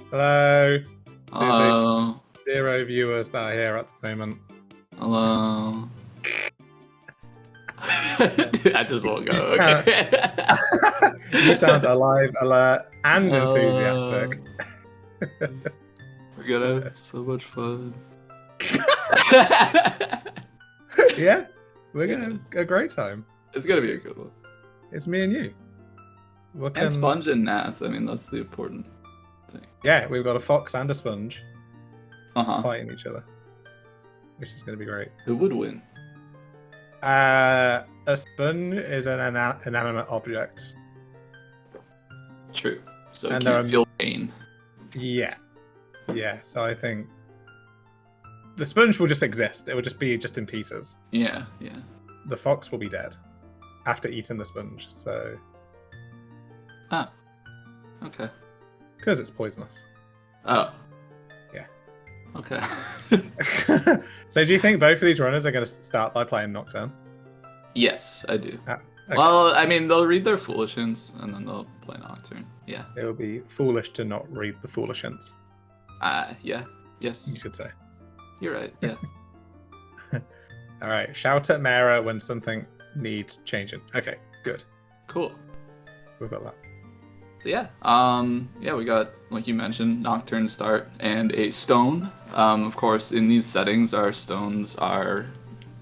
Hello. Hello. 0 viewers that are here at the moment. Hello. I just won't go. Okay. You sound alive, alert, and enthusiastic. We're gonna have so much fun. Yeah, we're gonna have a great time. It's gonna be a good one. It's me and you. And Sponge and Nath. I mean, that's the important thing. Yeah, we've got a fox and a sponge fighting each other, which is going to be great. Who would win? A sponge is an inanimate object. True. So and you can't feel pain. Yeah. Yeah, so I think the sponge will just exist. It will just be in pieces. Yeah, yeah. The fox will be dead after eating the sponge, so... Ah. Okay. Because it's poisonous. Oh. Yeah. Okay. So do you think both of these runners are going to start by playing Nocturne? Yes, I do. Ah, okay. Well, I mean, they'll read their Foolish Hints, and then they'll play Nocturne. Yeah. It would be foolish to not read the Foolish Hints. Yeah. Yes. You could say. You're right, yeah. Alright, shout at Mara when something needs changing. Okay, good. Cool. We've got that. So yeah, yeah, we got, like you mentioned, Nocturne start and a stone. Of course, in these settings, our stones are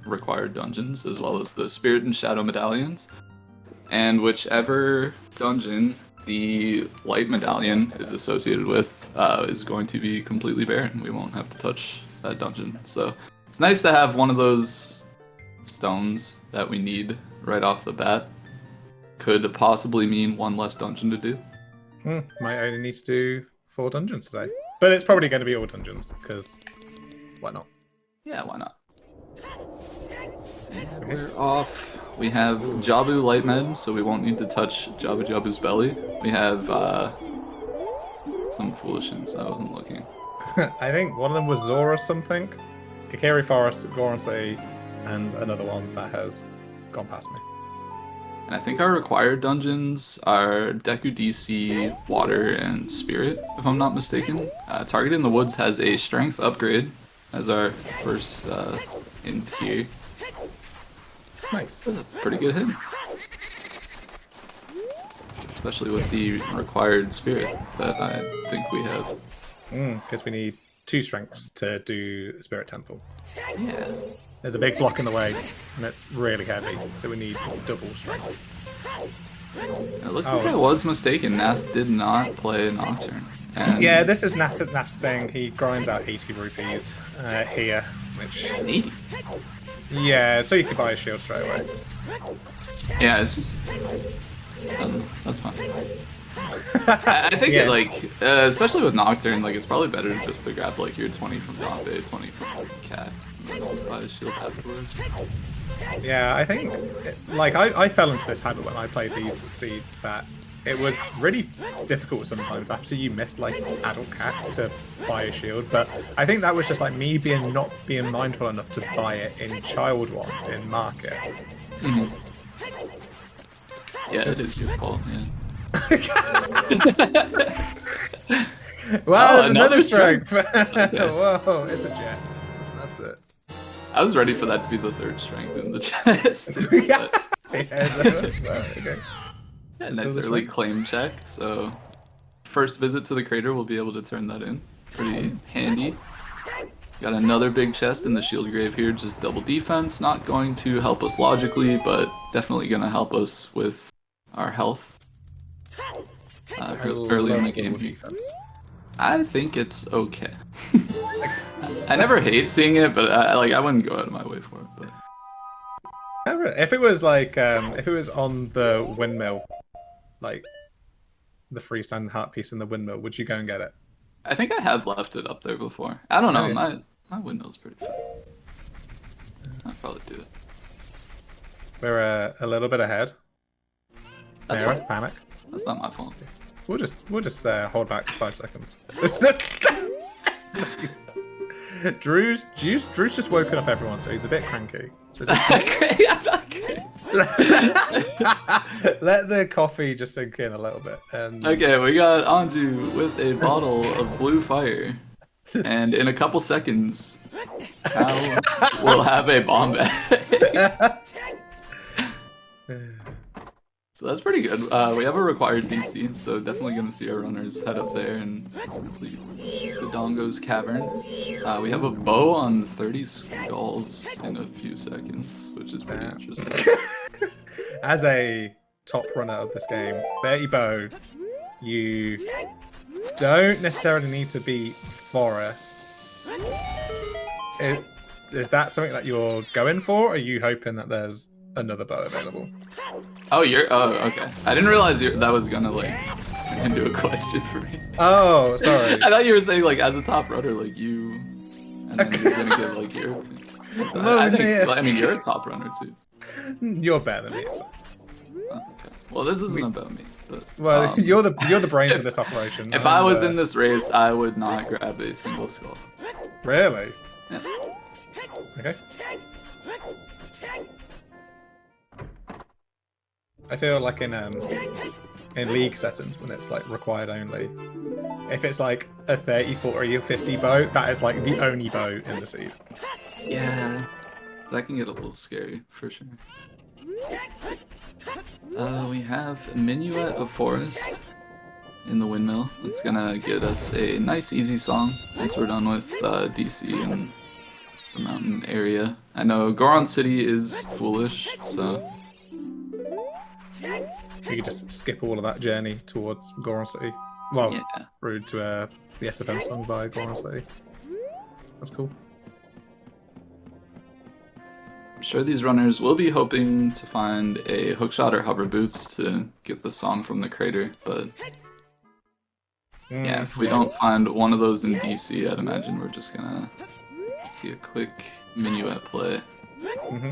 required dungeons, as well as the Spirit and Shadow medallions. And whichever dungeon the light medallion is associated with is going to be completely barren. We won't have to touch that dungeon. So it's nice to have one of those stones that we need right off the bat. Could possibly mean one less dungeon to do. Might only need to do 4 dungeons today. But it's probably going to be all dungeons, because why not? Yeah, why not? And we're off. We have Jabu light med, so we won't need to touch Jabu Jabu's belly. We have some foolishness. I wasn't looking. I think one of them was Zora something. Kakiri Forest, Goronsei, and another one that has gone past me. And I think our required dungeons are Deku DC, Water, and Spirit, if I'm not mistaken. Target in the Woods has a Strength upgrade as our first in here. Nice. That's a pretty good hit. Especially with the required Spirit that I think we have. Because we need 2 strengths to do Spirit Temple. Yeah. There's a big block in the way, and it's really heavy, so we need double strength. It looks like I was mistaken. Nath did not play Nocturne. And yeah, this is Nath's thing. He grinds out 80 rupees here, which... 80? Yeah, so you can buy a shield straight away. Yeah, it's just... that's fine. I think it, like, especially with Nocturne, like, it's probably better just to grab, like, your 20 from Dabe, 20 from Cat, and then buy a shield afterwards. Yeah, I think, like, I fell into this habit when I played these seeds, that it was really difficult sometimes after you missed, like, Adult Cat to buy a shield, but I think that was just, like, me not being mindful enough to buy it in Child One, in Market. Mm-hmm. Yeah, it is your fault, yeah. Well, there's another strength. Okay. Whoa, it's a jet. That's it. I was ready for that to be the 3rd strength in the chest. Yeah, okay. Yeah, nice early claim check. So, first visit to the crater, we'll be able to turn that in. Pretty handy. Got another big chest in the shield grave here, just double defense. Not going to help us logically, but definitely going to help us with our health. Early in the game. I think it's okay. I never hate seeing it, but I wouldn't go out of my way for it. But if it was like if it was on the windmill, like the freestanding heart piece in the windmill, would you go and get it? I think I have left it up there before. I don't know. Oh, yeah. My windmill's pretty fun. I'll probably do it. We're a little bit ahead. That's Mara, fine. panic. That's not my fault. We'll just hold back 5 seconds. Drew's just woken up everyone, so he's a bit cranky. So just... I'm not cranky. Let the coffee just sink in a little bit. Okay, we got Anju with a bottle of blue fire. And in a couple seconds, Al will have a bomb bag. So that's pretty good. We have a required DC, so definitely going to see our runners head up there and complete the Dongo's Cavern. We have a bow on 30 skulls in a few seconds, which is pretty interesting. As a top runner of this game, 30 bow, you don't necessarily need to be forest. Is that something that you're going for, or are you hoping that there's another bow available? Oh, okay. I didn't realize that was gonna like turn into a question for me. Oh, sorry. I thought you were saying like as a top runner, like you, and then you're gonna give like your. So I mean, you're a top runner too. You're better than me. Oh, okay. Well, this isn't about me, but well, you're the brains of this operation. If I was in this race, I would not grab a single skull. Really? Yeah. Okay. I feel like in league settings when it's like required only, if it's like a 30, 40, or 50 bow, that is like the only bow in the seed. Yeah, that can get a little scary for sure. We have a Minuet of Forest in the windmill. It's gonna get us a nice easy song once we're done with DC and the mountain area. I know Goron City is foolish, so you could just skip all of that journey towards Goron City. Well, yeah. through to the SFM song by Goron City. That's cool. I'm sure these runners will be hoping to find a hookshot or hover boots to get the song from the crater, but yeah, if we don't find one of those in DC, I'd imagine we're just gonna see a quick Minuet play. Mm-hmm.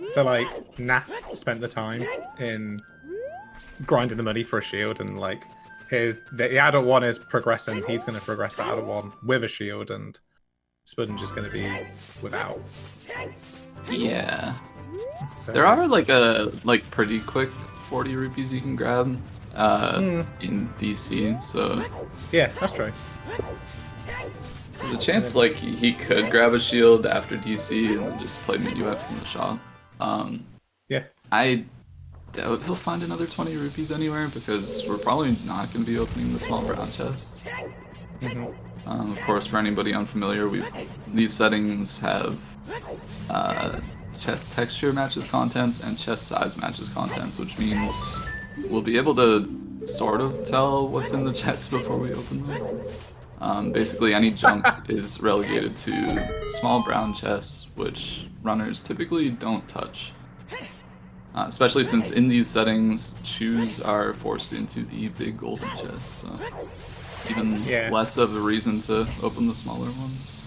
So like, Nath spent the time in grinding the money for a shield, and like the adult one is progressing. He's going to progress the adult one with a shield, and Sponge is going to be without. Yeah. So, There are like pretty quick 40 rupees you can grab in DC, so yeah, that's true. there's a chance like he could grab a shield after DC and then just play Minuet from the shop. Yeah. I doubt he'll find another 20 rupees anywhere because we're probably not going to be opening the small brown chest. Mm-hmm. Of course, for anybody unfamiliar, these settings have chest texture matches contents and chest size matches contents, which means we'll be able to sort of tell what's in the chest before we open them. Basically, any junk is relegated to small brown chests, which runners typically don't touch. Especially since in these settings, shoes are forced into the big golden chests, so even less of a reason to open the smaller ones.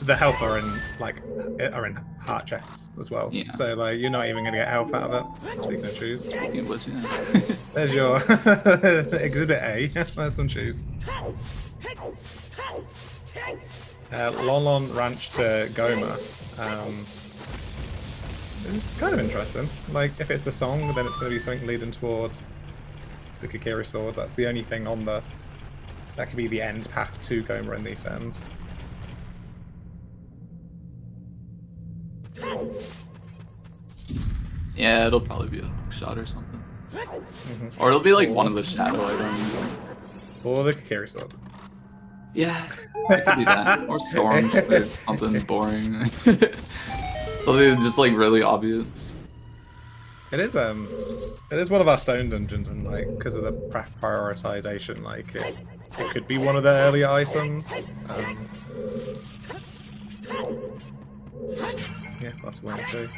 The health are in heart chests as well. Yeah. So like you're not even gonna get health out of it. Speaking of shoes. Speaking of which, yeah. There's your exhibit A. There's some shoes. Lon Lon Ranch to Goma. It's kind of interesting. Like, if it's the song, then it's going to be something leading towards the Kikiri sword. That's the only thing on the... That could be the end path to Goma in these ends. Yeah, it'll probably be a hookshot or something. Mm-hmm. Or it'll be like one of the shadow items. Or the Kikiri sword. Yeah, it could be that. Or storms, or something boring. Something just like really obvious. It is one of our stone dungeons, and like because of the prioritization, like it could be one of the earlier items. Yeah, we'll have to wait and see.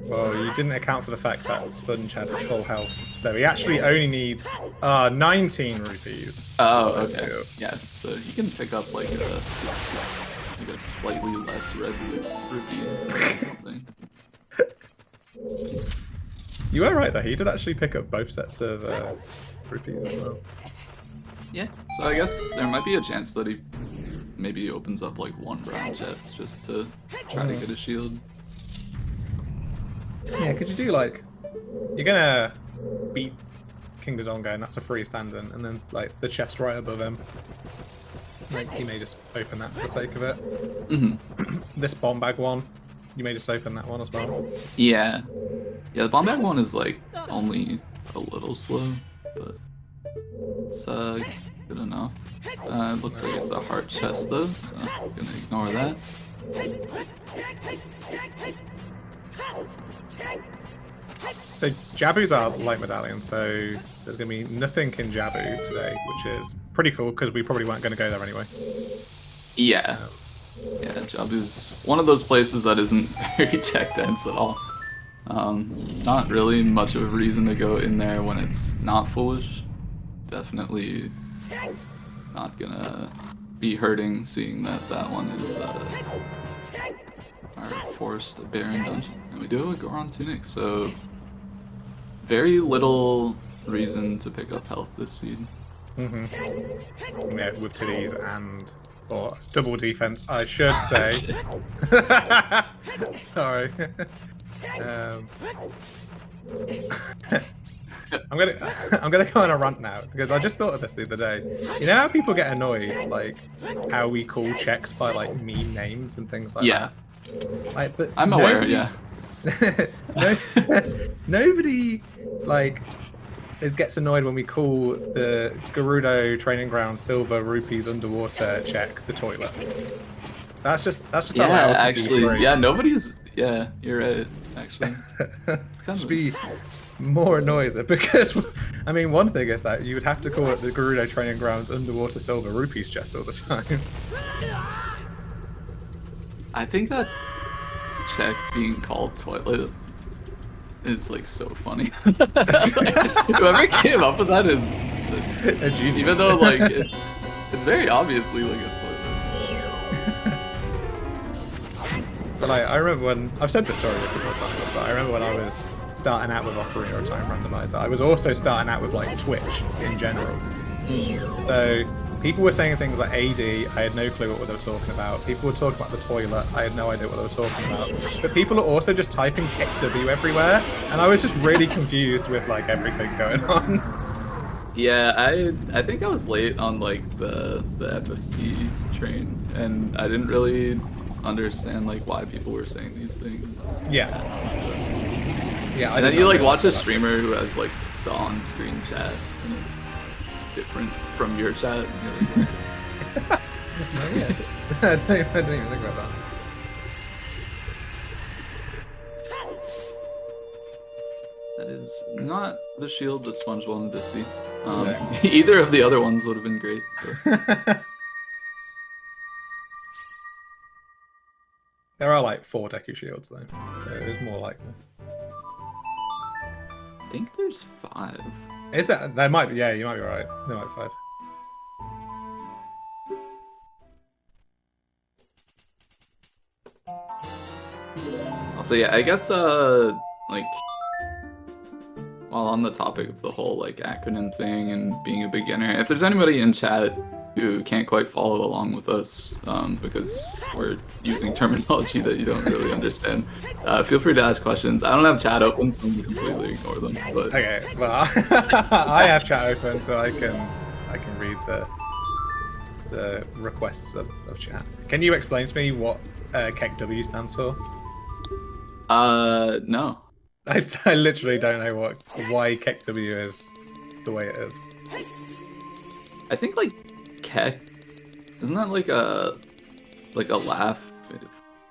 Well, you didn't account for the fact that Sponge had full health, so he actually only needs 19 rupees. Oh, okay. Yeah, so you can pick up like a slightly less red rupee or something. You were right there. He did actually pick up both sets of rupees as well. Yeah, so I guess there might be a chance that he maybe opens up like one brown chest just to try to get a shield. Yeah, could you do like, you're gonna beat King Dodongo and that's a freestanding, and then like the chest right above him, like you may just open that for the sake of it. This bomb bag one, you may just open that one as well. Yeah. Yeah, the bomb bag one is like only a little slow, but it's good enough. It looks like it's a heart chest though, so I'm gonna ignore that. So Jabu's our light medallion, so there's going to be nothing in Jabu today, which is pretty cool because we probably weren't going to go there anyway. Yeah. Yeah, Jabu's one of those places that isn't very check dense at all. It's not really much of a reason to go in there when it's not foolish. Definitely not gonna be hurting seeing that that one is our forced Baron dungeon. And we do have a Goron Tunic, so very little reason to pick up health this seed. Yeah, with titties and or double defense, I should say. Sorry. I'm gonna go on a rant now because I just thought of this the other day. You know how people get annoyed, like how we call checks by like meme names and things like that. Like, but I'm aware. Yeah. Nobody like gets annoyed when we call the Gerudo training ground silver rupees underwater check the toilet. That's just Yeah, how actually, yeah, nobody's. Yeah, you're right. Actually, should be more annoyed because I mean, one thing is that you would have to call it the Gerudo training grounds underwater silver rupees chest all the time. I think that check being called toilet is like so funny. Like, whoever came up with that is even though like it's very obviously like a toilet. But like, I remember when I've said this story a couple of times, but I remember when I was starting out with Ocarina of Time Randomizer, I was also starting out with like Twitch in general. So people were saying things like AD, I had no clue what they were talking about. People were talking about the toilet, I had no idea what they were talking about. But people are also just typing KW everywhere, and I was just really confused with like everything going on. Yeah, I think I was late on like the FFC train, and I didn't really understand like why people were saying these things. Yeah. Yeah. And then you like watch a streamer who has like the on-screen chat, and it's different from your chat. And you're like, oh, yeah. I didn't even think about that. That is not the shield that Sponge wanted to see. Either of the other ones would have been great. There are like 4 Deku shields though, so it's more likely. I think there's 5. Is that? There might be. Yeah, you might be right. There might be 5. Also, yeah, I guess like while on the topic of the whole like acronym thing and being a beginner, if there's anybody in chat who can't quite follow along with us because we're using terminology that you don't really understand, feel free to ask questions. I don't have chat open, so I'm completely ignore them. But okay, well, I have chat open, so I can read the requests of chat. Can you explain to me what KEKW stands for? No. I literally don't know why KEKW is the way it is. I think like Kek, isn't that like a laugh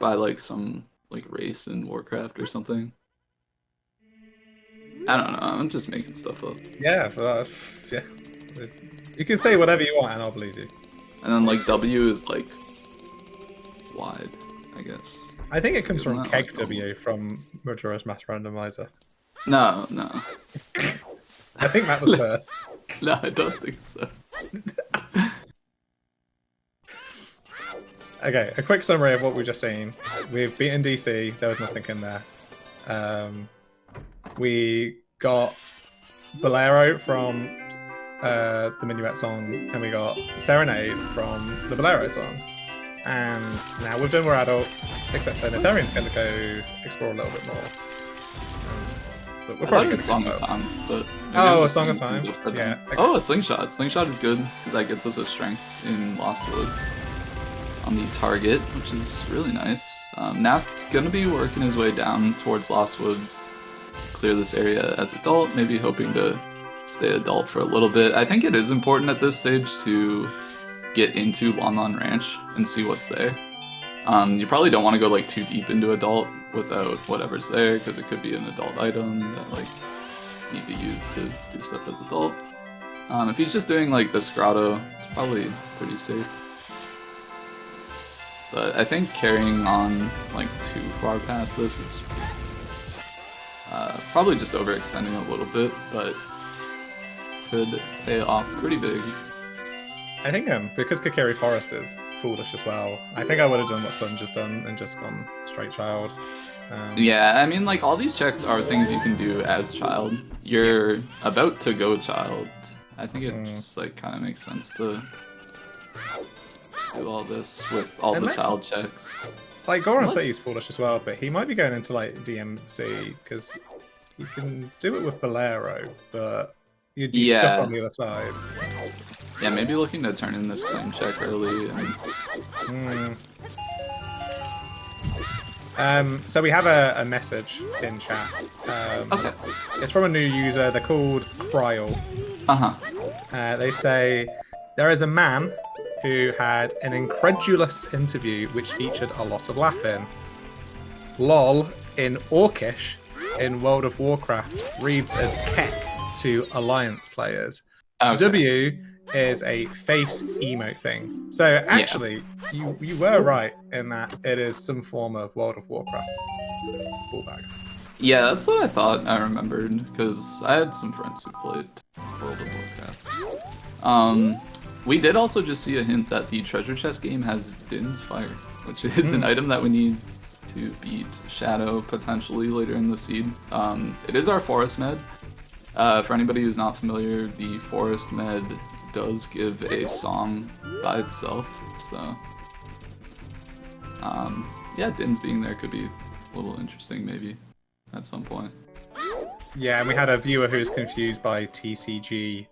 by like some like race in Warcraft or something? I don't know. I'm just making stuff up. Yeah, yeah. You can say whatever you want, and I'll believe you. And then like W is like wide, I guess. I think it comes from KEKW, like, from Majora's Mask Randomizer. No. I think that was first. No, I don't think so. Okay, a quick summary of what we've just seen. We've beaten DC, there was nothing in there. We got Bolero from the Minuet song, and we got Serenade from the Bolero song. And now we're done, we're adult, except for Natheirean's going to go explore a little bit more. But we're I thought probably it was going Song of to Time, but Oh, a Song of Time? Yeah. Oh, a Slingshot. Slingshot is good because that gets us a strength in Lost Woods on the target, which is really nice. Nath gonna be working his way down towards Lost Woods, clear this area as adult, maybe hoping to stay adult for a little bit. I think it is important at this stage to get into Lon Lon Ranch and see what's there. You probably don't want to go like too deep into adult without whatever's there, because it could be an adult item that like you need to use to do stuff as adult. If he's just doing like this grotto, it's probably pretty safe. But I think carrying on like too far past this is probably just overextending a little bit, but could pay off pretty big. I think because Kakiri Forest is foolish as well, I think I would have done what Sponge has done and just gone straight child. Yeah, I mean, like, all these checks are things you can do as child. You're about to go child. I think it just, like, kind of makes sense to do all this with all the child checks. Like, Goron City's foolish as well, but he might be going into, like, DMC, because you can do it with Bolero, but you'd be stuck on the other side. Yeah, maybe looking to turn in this claim check early. So we have a message in chat. Okay. It's from a new user. They're called Kryl. They say, there is a man who had an incredulous interview which featured a lot of laughing. LOL in Orcish in World of Warcraft reads as Kek to Alliance players. Okay. W is a face emote thing. So actually, you were right in that it is some form of World of Warcraft pullback. Yeah, that's what I thought I remembered, because I had some friends who played World of Warcraft. We did also just see a hint that the treasure chest game has Din's Fire, which is an item that we need to beat Shadow potentially later in the seed. It is our forest med. For anybody who's not familiar, the forest med does give a song by itself, so yeah, Din's being there could be a little interesting maybe at some point. Yeah, and we had a viewer who's confused by TCG,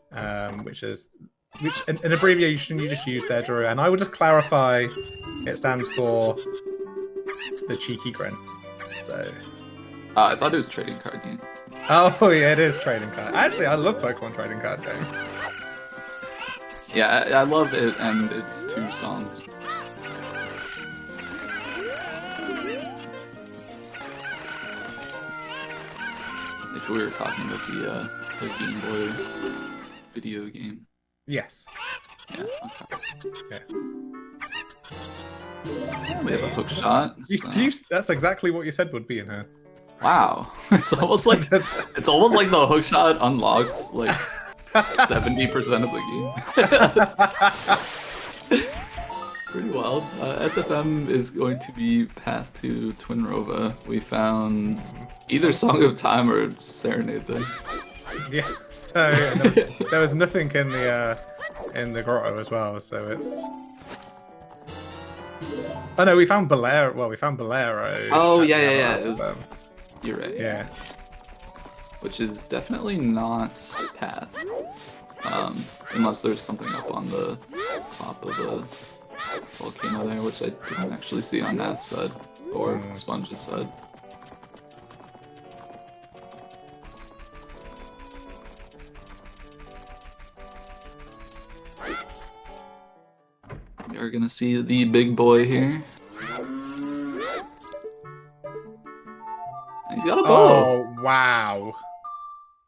which an abbreviation you just use there, Drew, and I would just clarify it stands for the cheeky grin. So I thought it was trading card game. Oh yeah, it is trading card. Actually, I love Pokemon trading card game. Yeah, I love it, and it's 2 songs. If we were talking about the Game Boy video game. Yes. Yeah, okay. Yeah. We have a hook shot. So. That's exactly what you said would be in here. Wow, it's almost like the hook shot unlocks like 70% of the game. Pretty wild. SFM is going to be Path to Twinrova. We found either Song of Time or Serenade then. Yeah, so there was nothing in the grotto as well, so it's... Oh no, we found Bolero. Well, we found Bolero. Oh yeah. It was... You're right. Yeah. Which is definitely not Path. Unless there's something up on the top of the volcano there, which I didn't actually see on that side, or Sponge's side. We are gonna see the big boy here. He's got a bow! Oh, wow.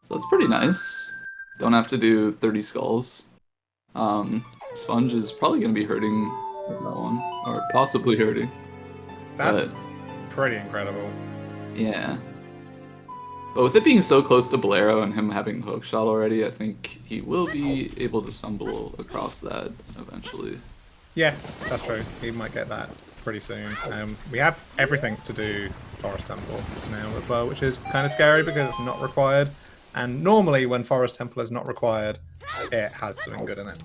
So that's pretty nice. Don't have to do 30 skulls. Sponge is probably going to be hurting that one, or possibly hurting. That's pretty incredible. Yeah. But with it being so close to Bolero and him having hook shot already, I think he will be able to stumble across that eventually. Yeah, that's true. He might get that pretty soon. We have everything to do Forest Temple now as well, which is kind of scary because it's not required And normally when Forest Temple is not required, it has something good in it.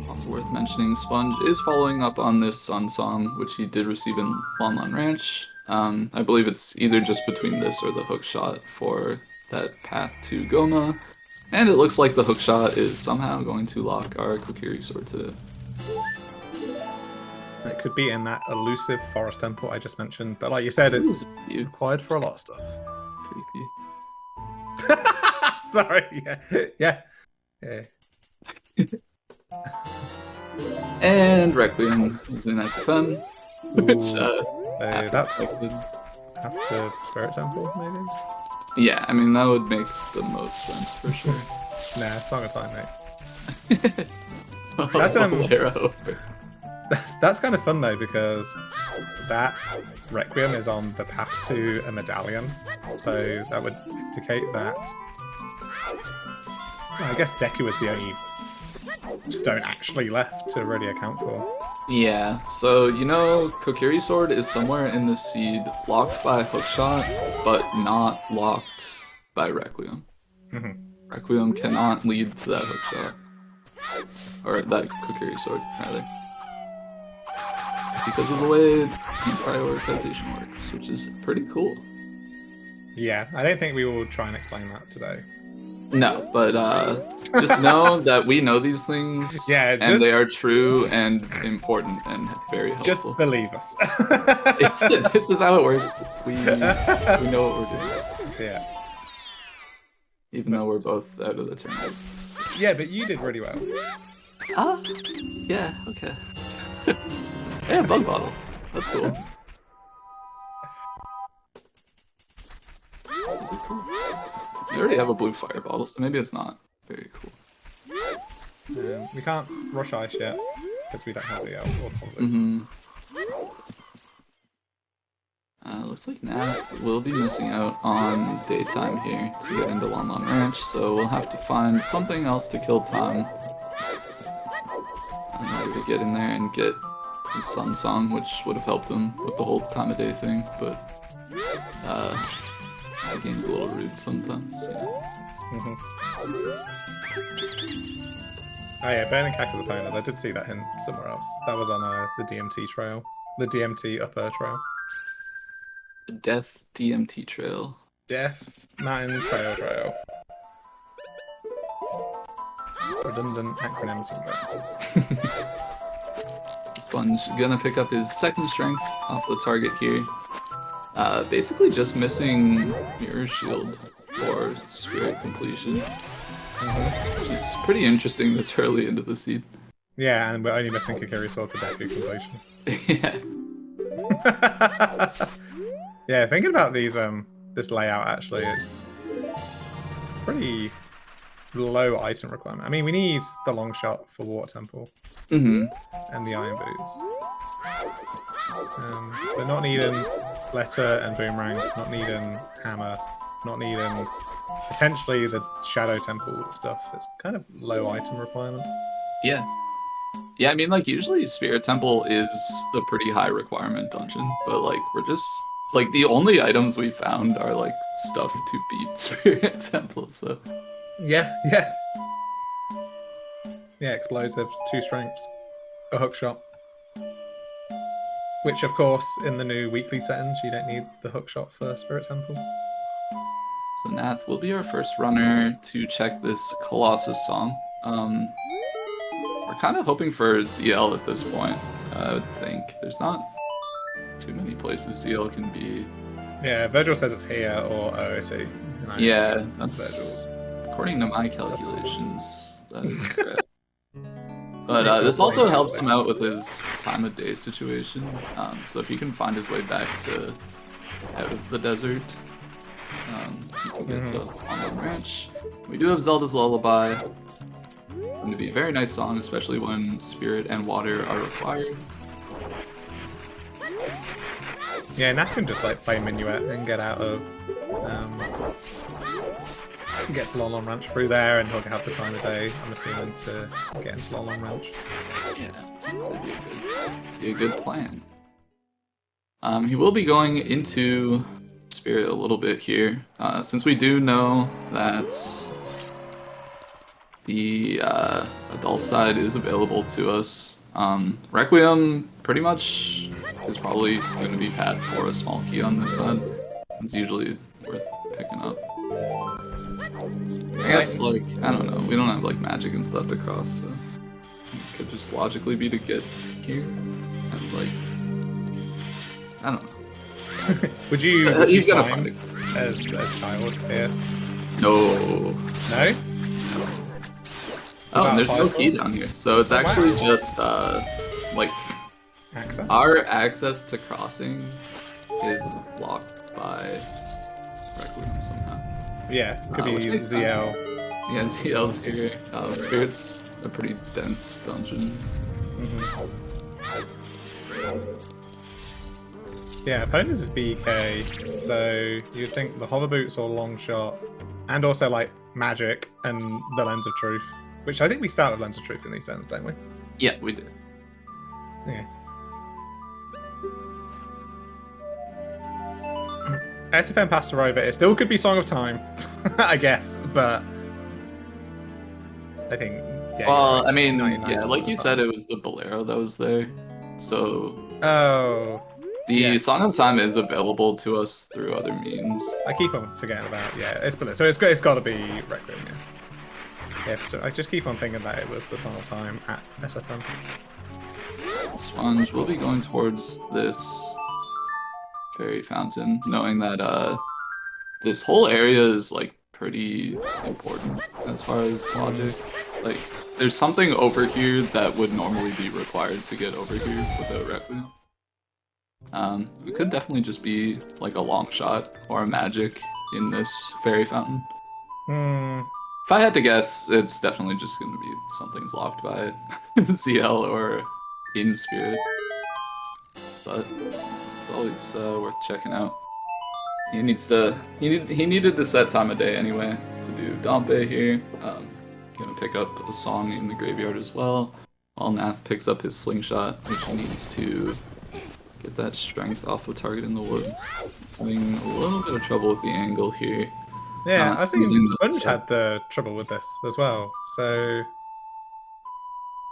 Also worth mentioning, Sponge is following up on this Sun Song, which he did receive in Lon Lon Ranch. I believe it's either just between this or the hook shot for that path to Goma. And it looks like the hook shot is somehow going to lock our Kokiri sword today. It could be in that elusive Forest Temple I just mentioned, but like you said, it's required for a lot of stuff. Creepy. Sorry, yeah. And Requiem is in SFM, which that's after Spirit Temple, maybe? Yeah, I mean, that would make the most sense for sure. Nah, Song of Time, mate. That's kind of fun though, because that Requiem is on the path to a medallion, so that would indicate that. Well, I guess Deku was the only stone actually left to really account for. Yeah, so you know, Kokiri Sword is somewhere in the seed, locked by Hookshot, but not locked by Requiem. Requiem cannot lead to that Hookshot. Or that Kokiri Sword, rather. Because of the way prioritization works, which is pretty cool. Yeah, I don't think we will try and explain that today. No, but just know that we know these things, and they are true and important and very helpful. Just believe us. This is how it works. We know what we're doing. Yeah. Even though we're both out of the tournament. Yeah, but you did really well. Yeah, okay. Yeah, Bug Bottle. That's cool. Is it cool? We already have a blue fire bottle, so maybe it's not very cool. We can't rush ice yet, because we don't have ZL or Polluts. Looks like Nath will be missing out on daytime here to get into Lon Lon Ranch, so we'll have to find something else to kill time in order to get in there and get the Sun Song, which would have helped them with the whole time of day thing, but that game's a little rude sometimes. Oh yeah, Burning Cackle's opponents. I did see that hint somewhere else. That was on the DMT trail. The DMT upper trail. The Death DMT trail. Death Mountain Trail. Redundant acronym somewhere. Sponge gonna pick up his second strength off the target here. Basically just missing Mirror Shield for Spirit completion. Which is pretty interesting this early into the seed. Yeah, and we're only missing Kokiri Sword for Deku completion. Yeah. Yeah, thinking about these this layout actually, it's pretty low item requirement. I mean, we need the long shot for Water Temple and the Iron Boots, but not needing Letter and Boomerang, not needing Hammer, not needing potentially the Shadow Temple stuff. It's kind of low item requirement. Yeah. Yeah, I mean, like, usually Spirit Temple is the pretty high requirement dungeon, but, like, we're just, like, the only items we found are, like, stuff to beat Spirit Temple, so. Yeah. Yeah, explosives, 2 strengths, a hook shot. Which, of course, in the new weekly settings, you don't need the hook shot for Spirit Temple. So Nath will be our first runner to check this Colossus song. We're kind of hoping for ZL at this point, I would think. There's not too many places ZL can be. Yeah, Virgil says it's here or OOT. Yeah, that's according to my calculations. That is correct. But this also helps him out with his time of day situation. So if he can find his way back to out of the desert, he can get to Lon Ranch. We do have Zelda's Lullaby. Going to be a very nice song, especially when Spirit and Water are required. Yeah, Nath can just like play Minuet and get out of get to Lon Lon Ranch through there, and he'll have the time of day, I'm assuming, to get into Lon Lon Ranch. Yeah, that'd be a good plan. He will be going into Spirit a little bit here, since we do know that the adult side is available to us. Requiem pretty much is probably going to be path for a small key on this side. It's usually worth picking up. I guess, like, I don't know, we don't have like magic and stuff to cross, so it could just logically be to get here. And like, I don't know. would you he's gonna climb find it as child here? No. No? Oh, and there's no Fire key source? down here, so it's actually just like Access? our access to crossing is blocked by Requiem somehow. Yeah, could which be makes sense. ZL. Yeah, ZL's here. Spirit's a pretty dense dungeon. Yeah, opponents is BK, so you'd think the hover boots or long shot, and also like magic and the lens of truth, which I think we start with lens of truth in these turns, don't we? Yeah, we did. Yeah. SFM passed her over. It still could be Song of Time, I guess, but I think. Yeah, Well, you're right. I mean, 99 yeah, Song like of you Time. said, it was the Bolero that was there. So Oh, the yeah. Song of Time is available to us through other means. I keep on forgetting about. Yeah, it's so it's got to be Requiem. Yeah, so I just keep on thinking that it was the Song of Time at SFM. Sponge will be going towards this fairy fountain, knowing that this whole area is like pretty important as far as logic. Like, there's something over here that would normally be required to get over here without Requiem. It could definitely just be like a long shot or a magic in this fairy fountain. If I had to guess, it's definitely just going to be something's locked by ZL or in Spirit. But it's always worth checking out. He needs to. He needed to set time of day anyway to do Dompe here. Gonna pick up a song in the graveyard as well. While Nath picks up his slingshot, which he needs to get that strength off of target in the woods. Having a little bit of trouble with the angle here. Yeah, I was thinking using the Sponge set. had the trouble with this as well. So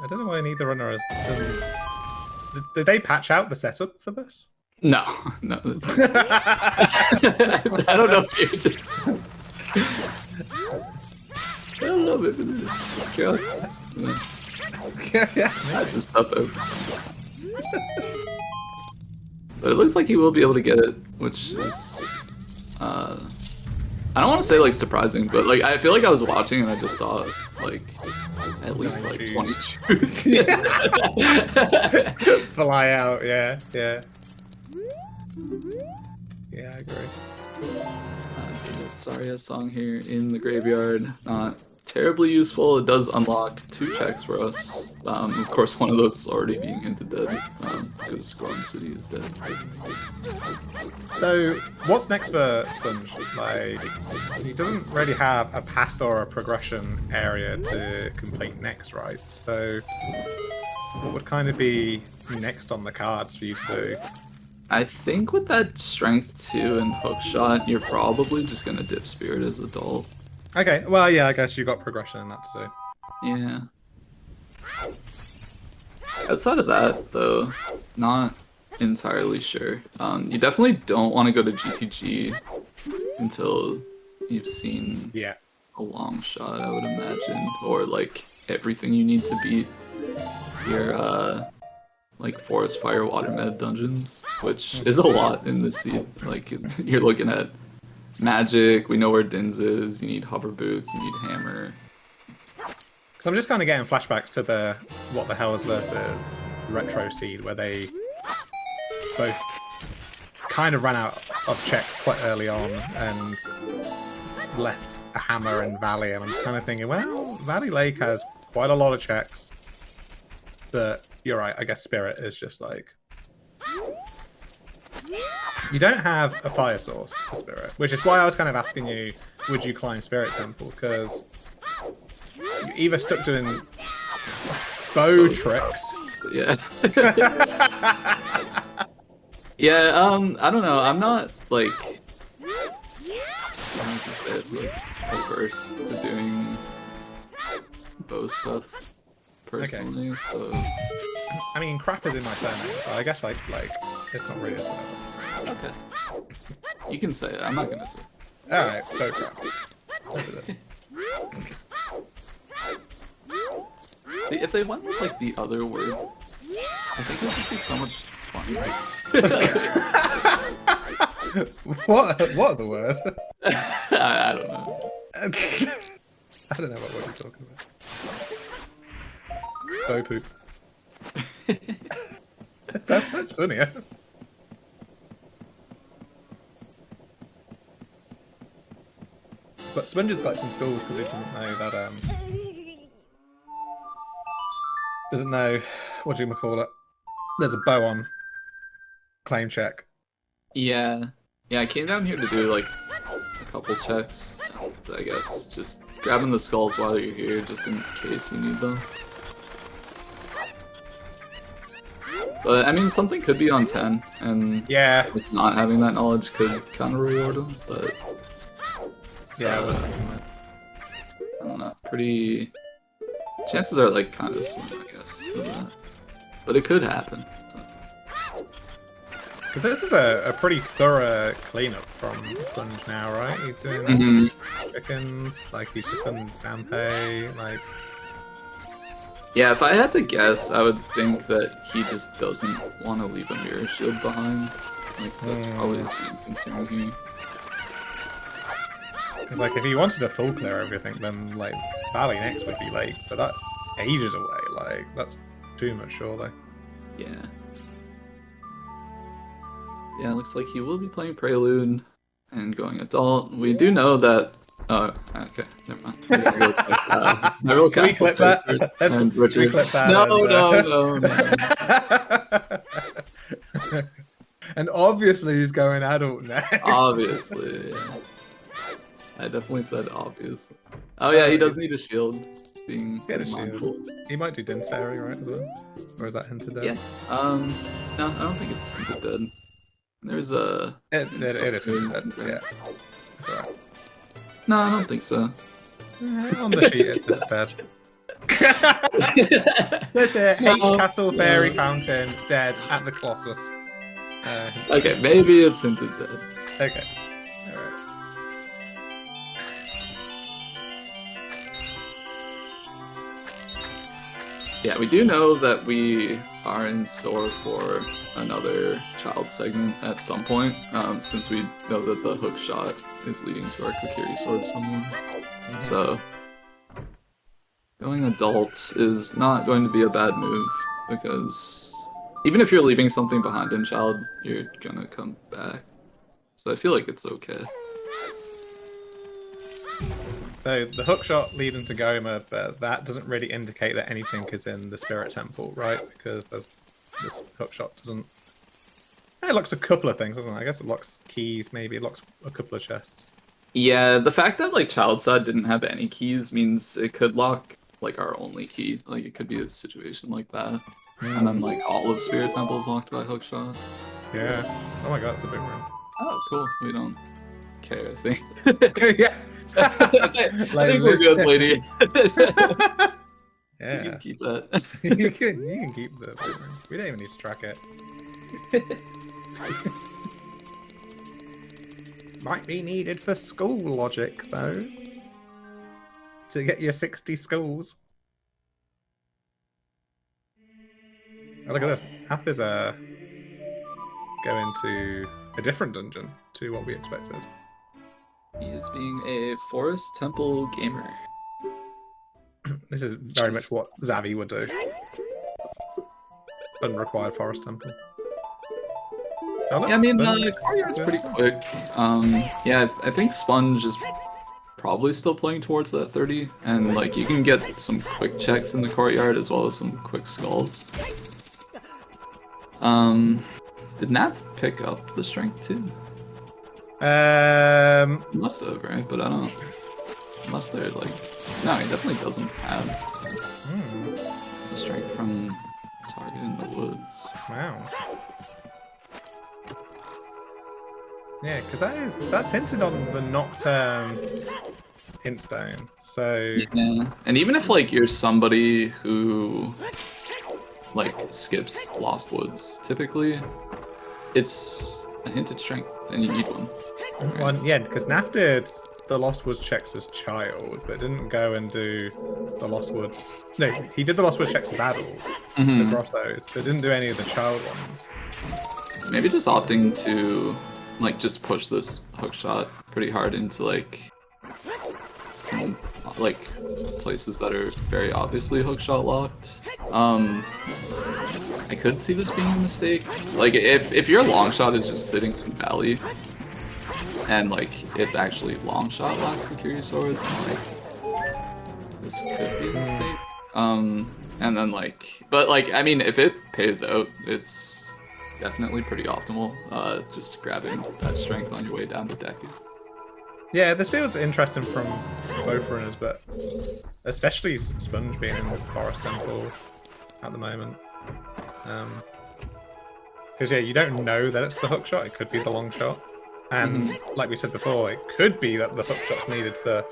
I don't know why neither runner has done. Did they patch out the setup for this? No. I don't know if you're just. I don't know, maybe it's chaos. Yeah. That's just stuff out. But it looks like he will be able to get it, which is I don't want to say like surprising, but like I feel like I was watching and I just saw like at least like 20 chews. Fly out, yeah. Yeah, I agree. So there's Saria's song here in the graveyard. Not terribly useful. It does unlock 2 checks for us. Of course, one of those is already being hinted dead because Golden City is dead. So, what's next for Sponge? Like, he doesn't really have a path or a progression area to complete next, right? So, what would kind of be next on the cards for you to do? I think with that Strength 2 and Hookshot, you're probably just gonna dip Spirit as adult. Okay, well, yeah, I guess you got progression in that to do. Yeah. Outside of that, though, not entirely sure. You definitely don't want to go to GTG until you've seen a long shot, I would imagine, or like everything you need to beat your like Forest, Fire, Water Med dungeons, which is a lot in this seed. Like, you're looking at magic, we know where Dins is, you need hover boots, you need hammer. Because I'm just kind of getting flashbacks to the What the Hell is versus Retro Seed, where they both kind of ran out of checks quite early on and left a hammer in Valley, and I'm just kind of thinking, well, Valley Lake has quite a lot of checks, but you're right, I guess Spirit is just like... You don't have a fire source for Spirit, which is why I was kind of asking you, would you climb Spirit Temple? Because you either stuck doing bow tricks. Yeah. Yeah, I don't know. I'm not, like, I like you said, like, averse to doing bow stuff personally, so... I mean, crap is in my surname, so I guess it's not really a swear. Okay. You can say it, I'm not gonna say it. Alright, go crap. I did it. See, if they went with, like, the other word, I think it would just be so much funnier. What are the words? I don't know. I don't know what you're talking about. Bow poop. That's funnier. But Sponge is collecting skulls because he doesn't know that doesn't know what do you call it. There's a bow on claim check. Yeah. Yeah, I came down here to do, like, a couple checks. And I guess just grabbing the skulls while you're here, just in case you need them. But, I mean, something could be on 10, and Yeah. not having that knowledge could kind of reward them, but... Yeah, I was thinking that. I don't know, pretty... Chances are, like, kind of slim, I guess, for that. But it could happen. Because this is a pretty thorough cleanup from Sponge now, right? He's doing chickens, like he's just done Dampe, like... Yeah, if I had to guess, I would think that he just doesn't want to leave a mirror shield behind. Like, that's probably his main concern here. Because, like, if he wanted to full clear everything, then, like, Valley next would be late, but that's ages away, like, that's too much, surely. Yeah. Yeah, it looks like he will be playing Prelude and going adult. We do know that... Oh, okay, never mind. Can we clip that? Let's clip that. No. And obviously he's going adult next. Obviously, yeah. I definitely said obviously. Oh yeah, he does need a shield. Being a shield. He might do Natheirean, right, as well? Or is that hinted at? Yeah. No, I don't think it's hinted dead. There's a... It is hinted dead, yeah. It's alright. No, I don't think so. On the sheet it says it's dead. There's a H Castle Fairy Fountain dead at the Colossus. Okay, maybe it's hinted dead. Okay. Alright. Yeah, we do know that we are in store for another child segment at some point, since we know that the hook shot is leading to our Kokiri sword somewhere. So, going adult is not going to be a bad move, because even if you're leaving something behind in child, you're gonna come back. So I feel like it's okay. So the hookshot leading to Goma, but that doesn't really indicate that anything is in the Spirit Temple, right? Because this hookshot doesn't... It locks a couple of things, doesn't it? I guess it locks keys, maybe. It locks a couple of chests. Yeah, the fact that, like, Child Side didn't have any keys means it could lock, like, our only key. Like, it could be a situation like that. And then, like, all of Spirit Temple is locked by hookshot. Yeah. Oh my god, it's a big room. Oh, cool. We don't care, I think. Yeah. I think we're good, lady. Yeah. You can keep that. you can keep the big room. We don't even need to track it. Might be needed for school logic, though. To get your 60 schools. Oh, look at this. Hath is going to a different dungeon to what we expected. He is being a Forest Temple gamer. This is very much what Zavi would do. Unrequired Forest Temple. Oh, yeah, I mean, the courtyard's pretty quick. Yeah, I think Sponge is probably still playing towards that 30, and like you can get some quick checks in the courtyard as well as some quick skulls. Did Nath pick up the strength too? Must have, right? But I don't. Unless they're like, no, he definitely doesn't have the strength from target in the woods. Wow. Yeah, because that's hinted on the Nocturne hint stone. So Yeah, and even if like you're somebody who like skips Lost Woods, typically it's a hinted strength, and you need one. Right? well, yeah, because Nath did the Lost Woods checks as child, but didn't go and do the Lost Woods. No, he did the Lost Woods checks as adult across those, but didn't do any of the child ones. So maybe just opting to like just push this hook shot pretty hard into like some like places that are very obviously hookshot locked. I could see this being a mistake. Like if your long shot is just sitting in valley and like it's actually long shot locked for Curious Sword, like this could be a mistake. And then like, but like I mean, if it pays out, it's definitely pretty optimal. Just grabbing that strength on your way down to Deku. Yeah, this feels interesting from both runners, but especially Sponge being in the Forest Temple at the moment. Because yeah, you don't know that it's the hook shot, it could be the long shot. And like we said before, it could be that the hook shot's needed for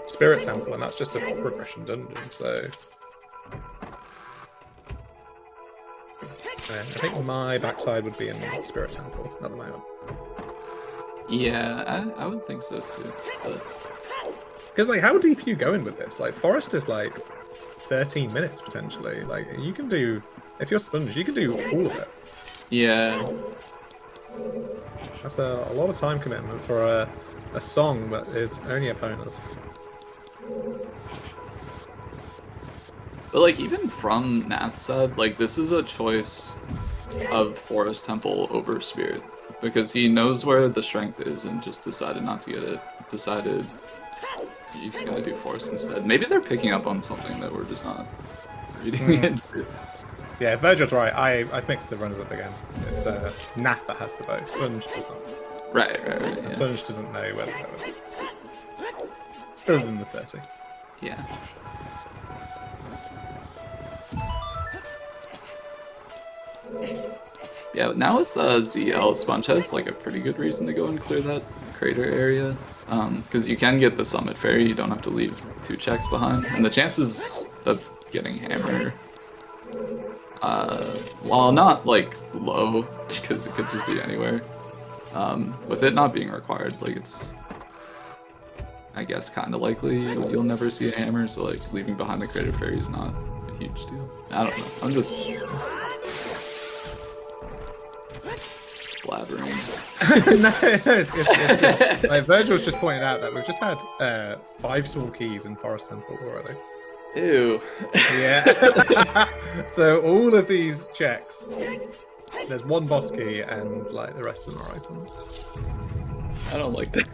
Spirit Temple, and that's just a progression dungeon, so... Yeah, I think my backside would be in Spirit Temple at the moment. Yeah, I would think so too. Because like, how deep are you going with this? Like, Forest is like 13 minutes potentially. Like, you can do, if you're Sponge, you can do all of it. Yeah. That's a lot of time commitment for a song that is only opponents. But like even from Nath's side, like this is a choice of Forest Temple over Spirit. Because he knows where the strength is and just decided not to get it. Decided he's gonna do Force instead. Maybe they're picking up on something that we're just not reading into. Yeah, Virgil's right. I've mixed the runners up again. It's Nath that has the bow. Sponge does not. Right. Yeah. Sponge doesn't know where the bow is. Other than the 30. Yeah. Yeah, now with ZL, Sponge has like a pretty good reason to go and clear that crater area. Because you can get the Summit Fairy, you don't have to leave 2 checks behind. And the chances of getting Hammer, while not like low, because it could just be anywhere, with it not being required, like it's, I guess, kind of likely you'll never see a Hammer, so like leaving behind the Crater Fairy is not a huge deal. I don't know, I'm just... blabbering. No, it's good. Like, Virgil's just pointed out that we've just had 5 small keys in Forest Temple already. Ew. Yeah. So all of these checks, there's 1 boss key and like the rest of them are items. I don't like that.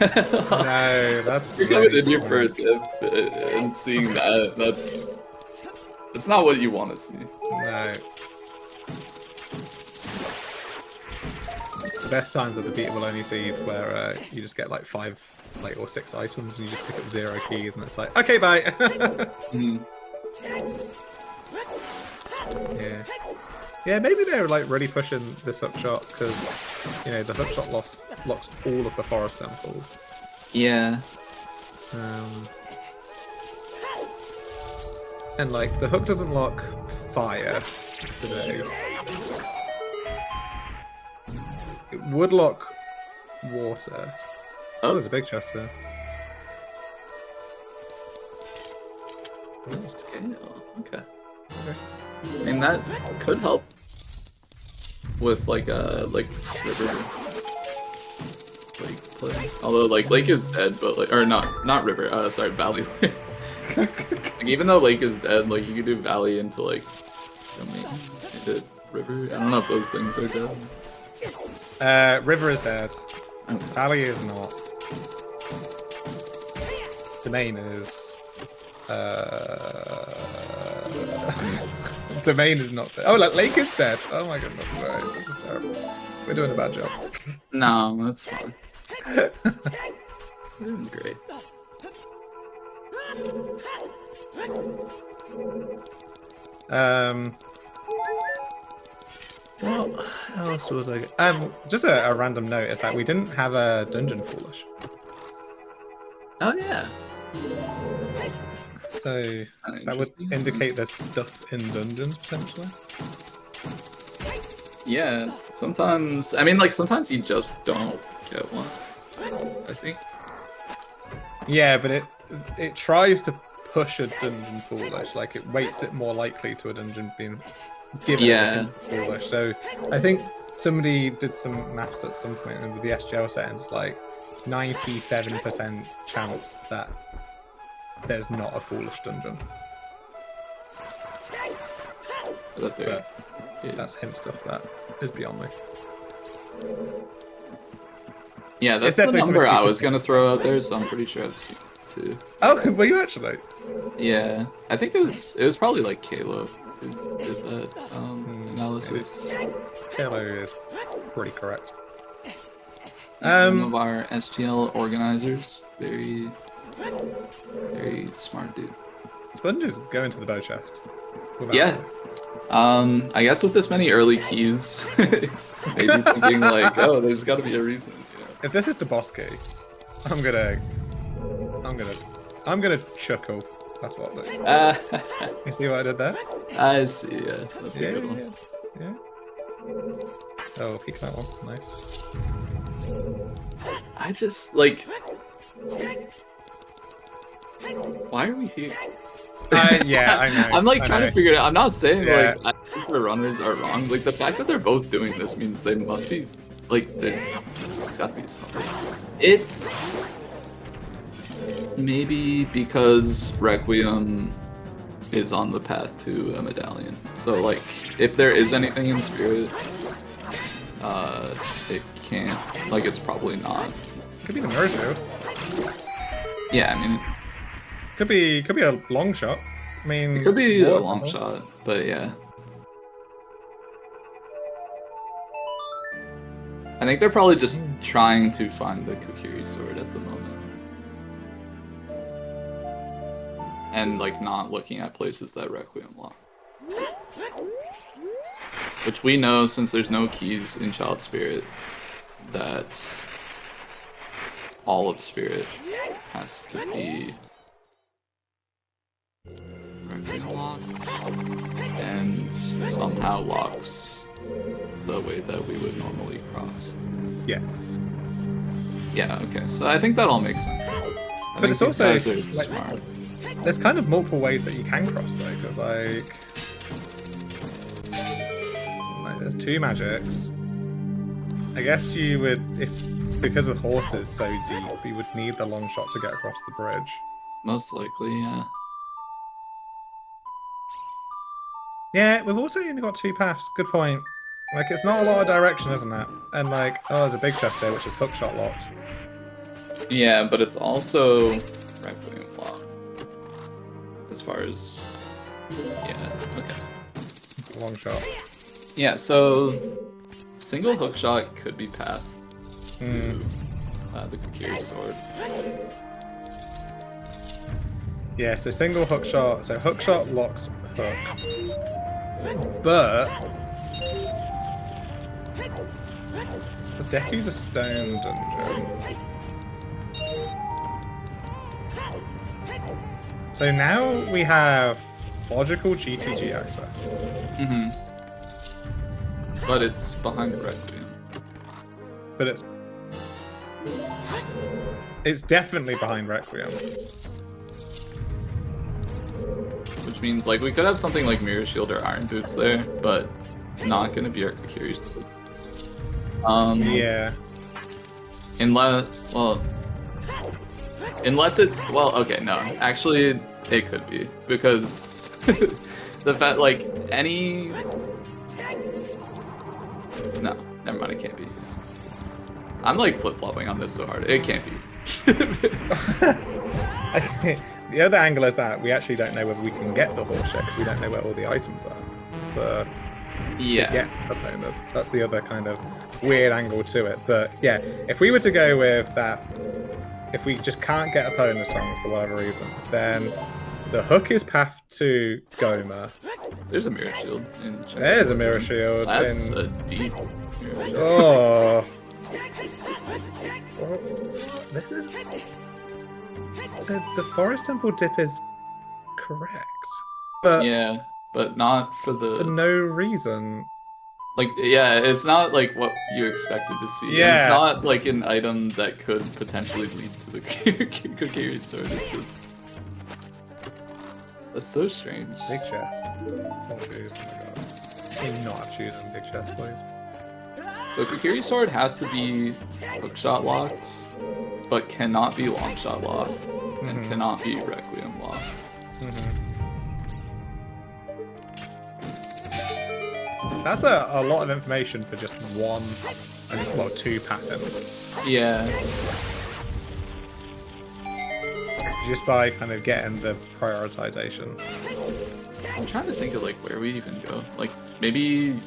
No, that's You're coming in here for a dip and seeing that, that's not what you want to see. No. The best times are the beatable only seeds where you just get like 5 or 6 items and you just pick up 0 keys and it's like, okay, bye. Yeah, maybe they're like really pushing this hook shot because you know the hook shot locks all of the Forest Temple. Yeah. And like the hook doesn't lock fire today. It would lock water. Oh, there's a big chest there. Scale. Okay. I mean that could help with like river lake play. Although like lake is dead, but like or not river. Sorry, valley. Like even though lake is dead, like you could do valley into like into river. I don't know if those things are dead. River is dead. Okay. Valley is not. Domain is. Domain is not dead. Oh, like Lake is dead. Oh my goodness, right. This is terrible. We're doing a bad job. No, that's fine. We're doing great. What else was I? Just a random note is that we didn't have a dungeon foolish. Oh yeah. So that would indicate there's stuff in dungeons potentially. Yeah, sometimes, I mean, like, sometimes you just don't get one, I think. Yeah, but it tries to push a dungeon foolish, like it weights it more likely to a dungeon being given as a hint of foolish. So I think somebody did some maths at some point with the SGL settings, it's like 97% chance that there's not a foolish dungeon. But that's hint stuff that is beyond me. Yeah, that's the number I was gonna throw out there, so I'm pretty sure I've seen it too. Oh, were you actually? Yeah, I think it was probably like Kalo who did that analysis. Kalo is pretty correct. One of our SGL organizers, very smart dude. Sponges go into the bow chest. Yeah. I guess with this many early keys, maybe thinking like, oh, there's got to be a reason. You know? If this is the boss key, I'm gonna chuckle. That's what I do. You see what I did there? I see. Yeah. That's a good one. Yeah. Oh, peek that one. Nice. I just like. Why are we here? Yeah, I know. I'm like trying to figure it out. I'm not saying like I think the runners are wrong. Like the fact that they're both doing this means they must be like it's gotta be something. It's maybe because Requiem is on the path to a medallion. So like if there is anything in spirit, it can't. Like it's probably not. Could be the mirror shield. Yeah, I mean. Could be a long shot. I mean, it could be a long shot, but yeah. I think they're probably just trying to find the Kokiri sword at the moment. And like not looking at places that Requiem lock. Which we know, since there's no keys in Child Spirit, that all of Spirit has to be locked and somehow locks the way that we would normally cross. Yeah. Yeah, okay. So I think that all makes sense. But it's also like, smart. There's kind of multiple ways that you can cross though, because like there's two magics. I guess you would, because the horse is so deep, you would need the long shot to get across the bridge. Most likely, yeah. Yeah, we've also only got two paths. Good point. Like, it's not a lot of direction, isn't it? And like, oh, there's a big chest here, which is hookshot locked. Yeah, but it's also Requiem locked. As far as, yeah, okay. It's a long shot. Yeah, so single hookshot could be path to the Kokiri sword. Yeah, so single hookshot. So hookshot locks hook. But the Deku's a stone dungeon. So now we have logical GTG access. But it's behind Requiem. But it's definitely behind Requiem. Which means, like, we could have something like Mirror Shield or Iron Boots there, but not gonna be our Kokiri sword. Yeah. Unless it, well, okay, no. Actually, it could be, because the fact, like, no, never mind, it can't be. I'm, like, flip-flopping on this so hard. It can't be. The other angle is that we actually don't know whether we can get the horse yet, because we don't know where all the items are to get opponents. That's the other kind of weird angle to it. But yeah, if we were to go with that, if we just can't get opponent song for whatever reason, then the hook is path to Goma, There's a mirror shield. There's a mirror shield. That's a deep mirror shield. Oh. Oh. This is... So the Forest Temple dip is correct. But Yeah, but not for the... for no reason. Like, yeah, it's not like what you expected to see. Yeah. And it's not like an item that could potentially lead to the Kokiri sword. It's just... That's so strange. Big chest. Full shoes. Oh my god. Can you not have shoes and big chest, please? So Kokiri sword has to be hookshot locked, but cannot be longshot locked, and cannot be Requiem locked. That's a lot of information for just one, well, two patterns. Yeah. Just by kind of getting the prioritization. I'm trying to think of like where we even go. Like maybe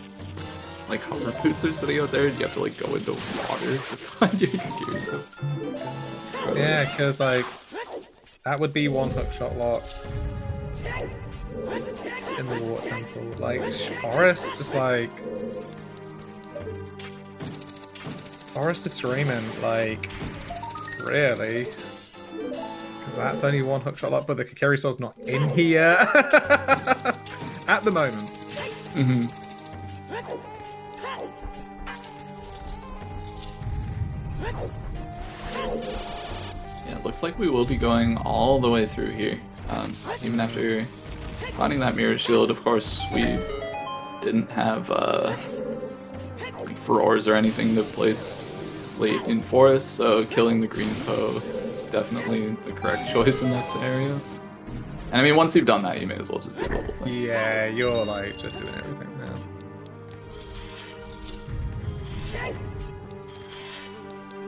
like hover boots are sitting out there and you have to like go into water to find your Kokiri sword. Yeah, because like that would be one hookshot locked in the water temple. Like Forest, just like Forest is screaming, like really, because that's only one hookshot lock. But the Kokiri sword's not in here at the moment. Yeah, it looks like we will be going all the way through here. Even after finding that mirror shield, of course, we didn't have furores or anything to place late in forest, so killing the green Poe is definitely the correct choice in that scenario. And I mean, once you've done that, you may as well just do the whole thing. Yeah, you're like just doing everything now.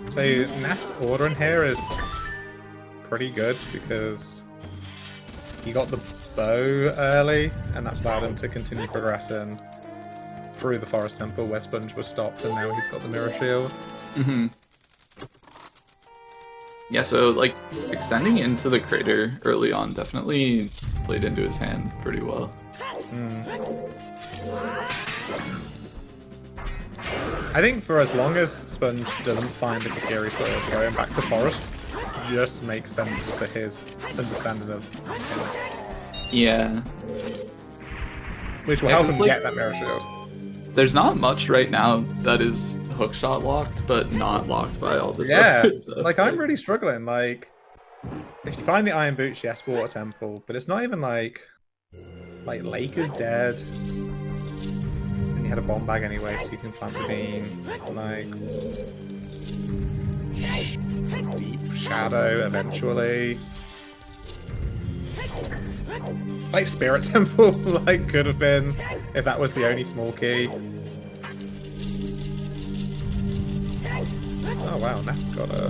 So Nath's order in here is pretty good because he got the bow early, and that's allowed him to continue progressing through the Forest Temple where Sponge was stopped, and now he's got the mirror shield. Yeah, so like extending into the crater early on definitely played into his hand pretty well. I think for as long as Sponge doesn't find the Kokiri sword, going back to Forest just makes sense for his understanding of things. Yeah. Which will help him get that mirror shield. There's not much right now that is hookshot locked, but not locked by all this other stuff. Like I'm really struggling. Like, if you find the Iron Boots, yes, Water Temple, but it's not even like Lake is dead. And you had a bomb bag anyway, so you can plant the bean. Like, Deep Shadow eventually. Like Spirit Temple, like could have been if that was the only small key. Oh wow, Nath got a.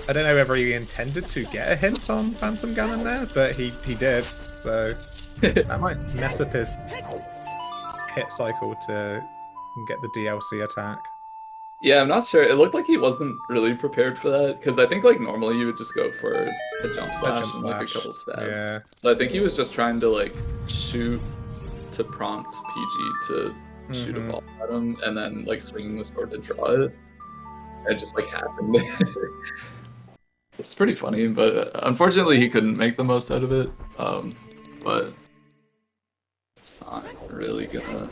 I don't know whether he intended to get a hint on Phantom Gun in there, but he did. So that might mess up his hit cycle to get the DLC attack. Yeah, I'm not sure. It looked like he wasn't really prepared for that, because I think like normally you would just go for a jump slash and like a couple stabs. Yeah. So I think he was just trying to like shoot to prompt PG to shoot a ball at him, and then like swinging the sword to draw it. It just like happened. It's pretty funny, but unfortunately he couldn't make the most out of it. But it's not really gonna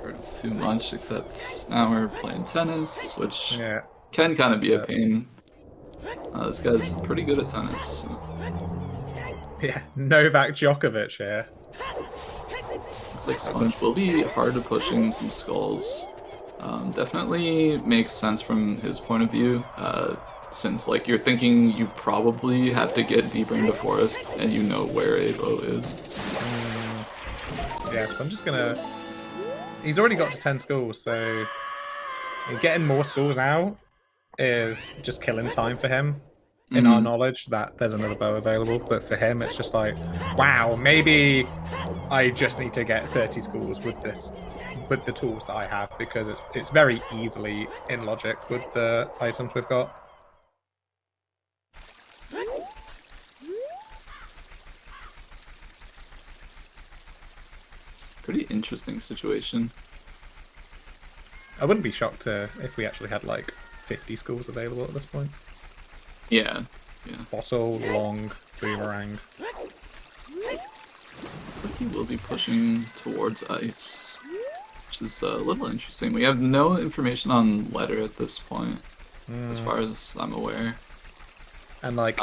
hurt too much, except now we're playing tennis, which can kind of be a pain. This guy's pretty good at tennis. So. Yeah, Novak Djokovic here. Looks like Sponge will be hard at pushing some skulls. Definitely makes sense from his point of view, since like you're thinking you probably have to get deeper into forest, and you know where a bow is. Yeah, so I'm just gonna. He's already got to 10 schools, so getting more schools now is just killing time for him. In our knowledge that there's another bow available, but for him it's just like, wow, maybe I just need to get 30 schools with the tools that I have, because it's very easily in logic with the items we've got. pretty interesting situation. I wouldn't be shocked if we actually had like 50 schools available at this point. Yeah, yeah. Bottle, long, boomerang. Looks like he will be pushing towards ice, which is a little interesting. We have no information on letter at this point, as far as I'm aware. And like,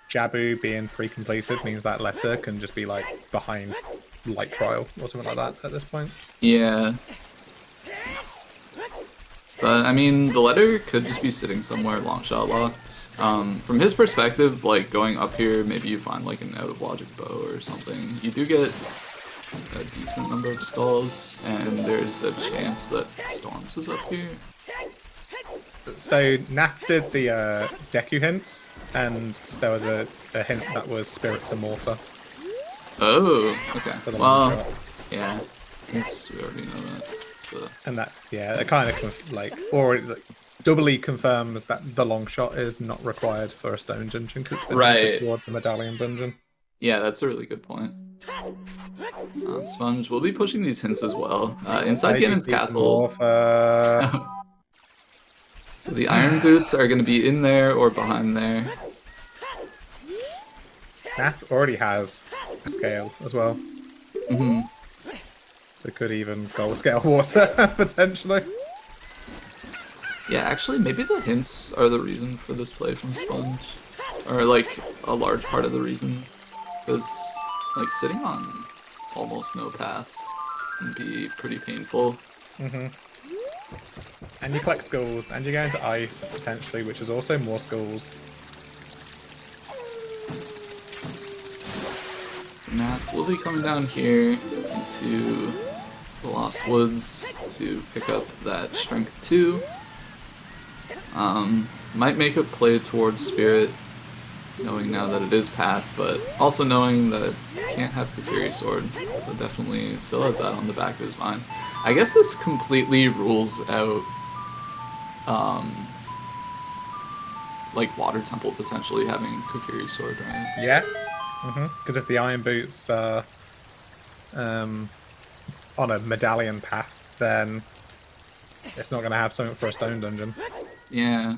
Jabu being pre-completed means that letter can just be like behind light trial or something like that at this point. Yeah. But I mean, the letter could just be sitting somewhere long shot locked. From his perspective, like going up here, maybe you find like an out of logic bow or something. You do get a decent number of skulls, and there's a chance that Storms is up here. So Nath did the Deku hints, and there was a hint that was Spirit to Morpher. Oh, okay. For the Well, long shot. yeah, since we already know that. But... And that, yeah, it kind of like already like, doubly confirms that the long shot is not required for a stone dungeon because it's been hinted toward the medallion dungeon. Yeah, that's a really good point. Sponge will be pushing these hints as well. Inside Ganon's castle. So the iron boots are going to be in there or behind there. Nath already has a scale as well. Mm-hmm. So could even gold scale water, potentially. Yeah, actually, maybe the hints are the reason for this play from Sponge. Or, like, a large part of the reason. Because, like, sitting on almost no paths can be pretty painful. Mm-hmm. And you collect skulls, and you go into ice, potentially, which is also more skulls. So Nath will be coming down here into the Lost Woods to pick up that Strength 2. Might make a play towards Spirit, knowing now that it is Path, but also knowing that it can't have the Fury Sword, so definitely still has that on the back of his mind. I guess this completely rules out, like Water Temple potentially having Kokiri Sword, right? Yeah. Because if the iron boots are on a medallion path, then it's not going to have something for a stone dungeon. Yeah.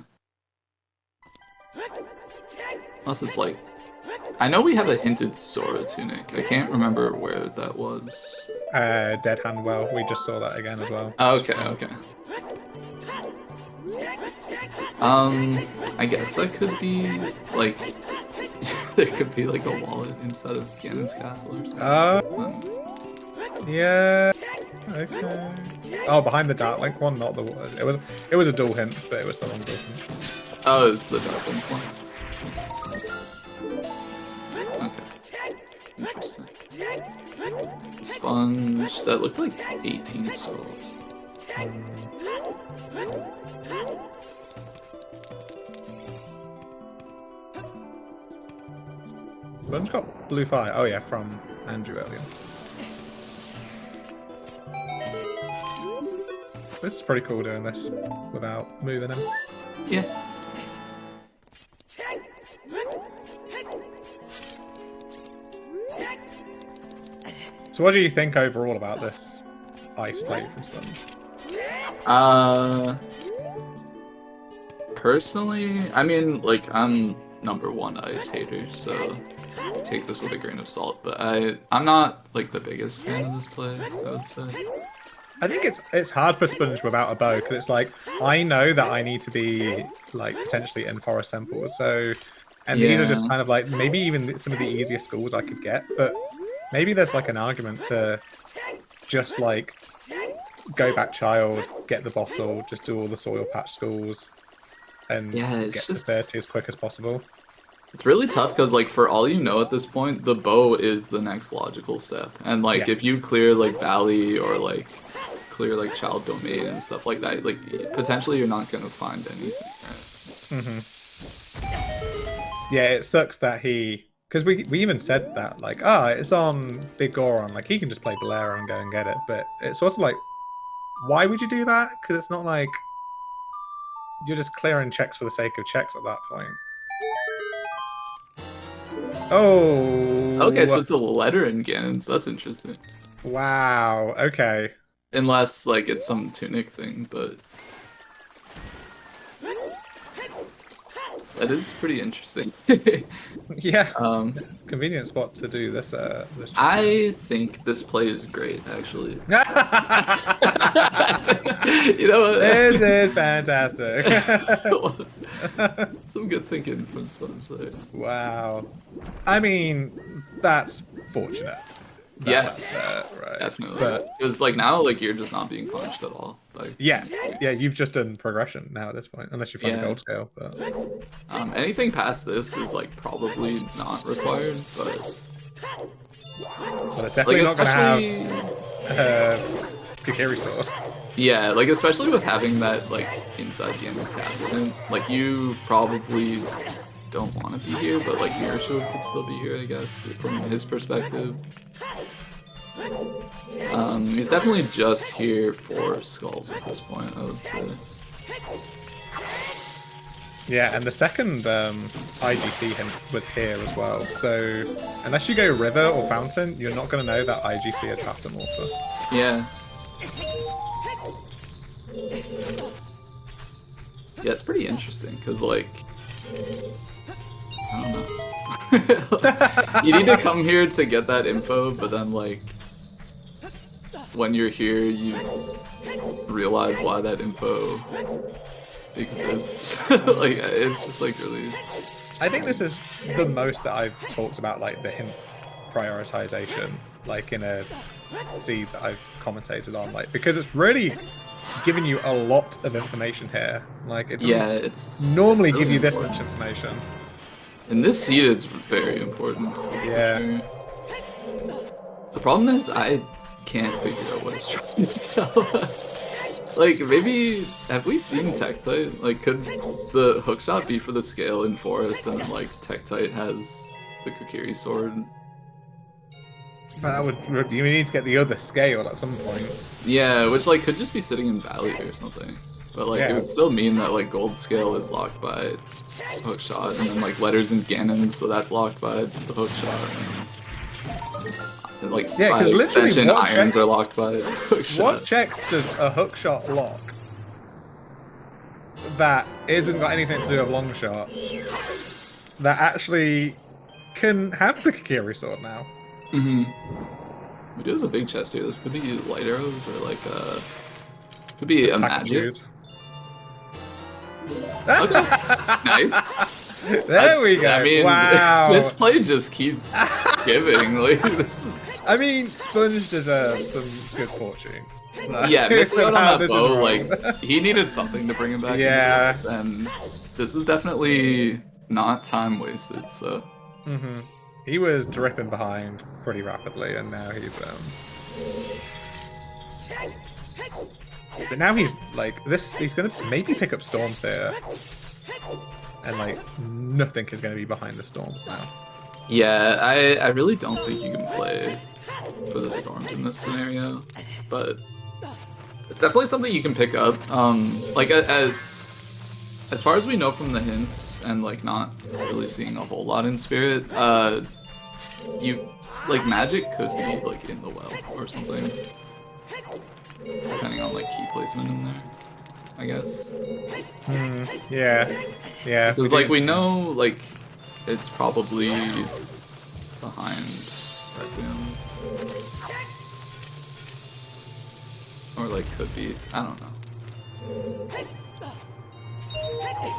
Unless it's like... I know we have a hinted Zora tunic. I can't remember where that was. Dead Hand Well. We just saw that again as well. Oh, okay, okay. I guess that could be, like... there could be, like, a wallet inside of Ganon's castle or something. Yeah. Okay. Oh, behind the Dark Link one, not the... It was a dual hint, but it was the wrong dual hint. Oh, it's the Dark Link one. Okay. Interesting. Sponge, that looked like 18 souls. Sponge got blue fire. Oh yeah, from Andrew earlier. This is pretty cool doing this without moving him. Yeah. So what do you think overall about this ice plate from Sponge? Personally, I mean, like, I'm #1 ice hater, so take this with a grain of salt, but I'm not, like, the biggest fan of this play, I would say. I think it's hard for Sponge without a bow, because it's like, I know that I need to be, like, potentially in Forest Temples, so... And these are just kind of like, maybe even some of the easier schools I could get, but maybe there's, like, an argument to just, like, go back child, get the bottle, just do all the soil patch schools, and get to 30 as quick as possible. It's really tough because, like, for all you know at this point, the bow is the next logical step. And, like, if you clear, like, Valley or, like, clear, like, Child Domain and stuff like that, like, potentially you're not going to find anything, right? Yeah, it sucks that he... Because we even said that, like, it's on Big Goron, like, he can just play Bolero and go and get it. But it's also like, why would you do that? Because it's not like... You're just clearing checks for the sake of checks at that point. Oh. Okay, so it's a letter in Ganon's. That's interesting. Wow. Okay. Unless, like, it's some tunic thing, but... That is pretty interesting. Yeah. It's a convenient spot to do this. This. I think this play is great, actually. You know what? This is fantastic. Some good thinking from Sponge there. Wow. I mean, that's fortunate. That's right. Definitely. But because like now, like you're just not being punished at all. Like yeah, you've just done progression now at this point, unless you find a gold scale. But anything past this is like probably not required, but it's definitely like, not going to have Kikiri sword. Yeah, like especially with having that like inside Ganon's castle, like you probably don't want to be here, but like Mirror Shield could still be here, I guess, from his perspective. He's definitely just here for skulls at this point, I would say. Yeah, and the second IGC hint was here as well, so unless you go River or Fountain, you're not going to know that IGC is Pathomorpha. Yeah. Yeah, it's pretty interesting, because, like, I don't know. You need to come here to get that info, but then, like, when you're here, you realize why that info exists. Like, it's just, like, really... I think this is the most that I've talked about, like, the hint prioritization, like, in a seed that I've commentated on, like, because it's really giving you a lot of information here. Like, it doesn't it's normally really give you this important. much information. In this seed, it's very important. Yeah. Sure. The problem is, I can't figure out what it's trying to tell us. Like, maybe, have we seen Tektite? Like, could the hookshot be for the scale in Forest, and then, like, Tektite has the Kokiri sword? But that would, you need to get the other scale at some point. Yeah, which, like, could just be sitting in Valley or something. But, like, it would still mean that, like, gold scale is locked by hookshot, and then, like, letters in Ganon, so that's locked by the hookshot. And, like, by extension, irons are locked by hookshot. What checks does a hookshot lock that isn't got anything to do with longshot that actually can have the Kokiri sword now? Mm-hmm. We do have a big chest here. This could be light arrows or like could be a magic. Okay. Nice. There we go. I mean, wow. This play just keeps giving. Like this is. I mean, Sponge deserves some good fortune. Yeah, missing out on that bow, like he needed something to bring him back. Yeah. Into this, and this is definitely not time wasted. So. Mm-hmm. He was dripping behind pretty rapidly, and now he's But now he's like this. He's gonna maybe pick up storms here, and like nothing is gonna be behind the storms now. Yeah, I really don't think you can play for the storms in this scenario, but it's definitely something you can pick up. Like as far as we know from the hints, and like not really seeing a whole lot in Spirit, you like magic could be like in the well or something, depending on like key placement in there, I guess. Yeah. Because like we know like it's probably behind Requiem, or like could be. I don't know.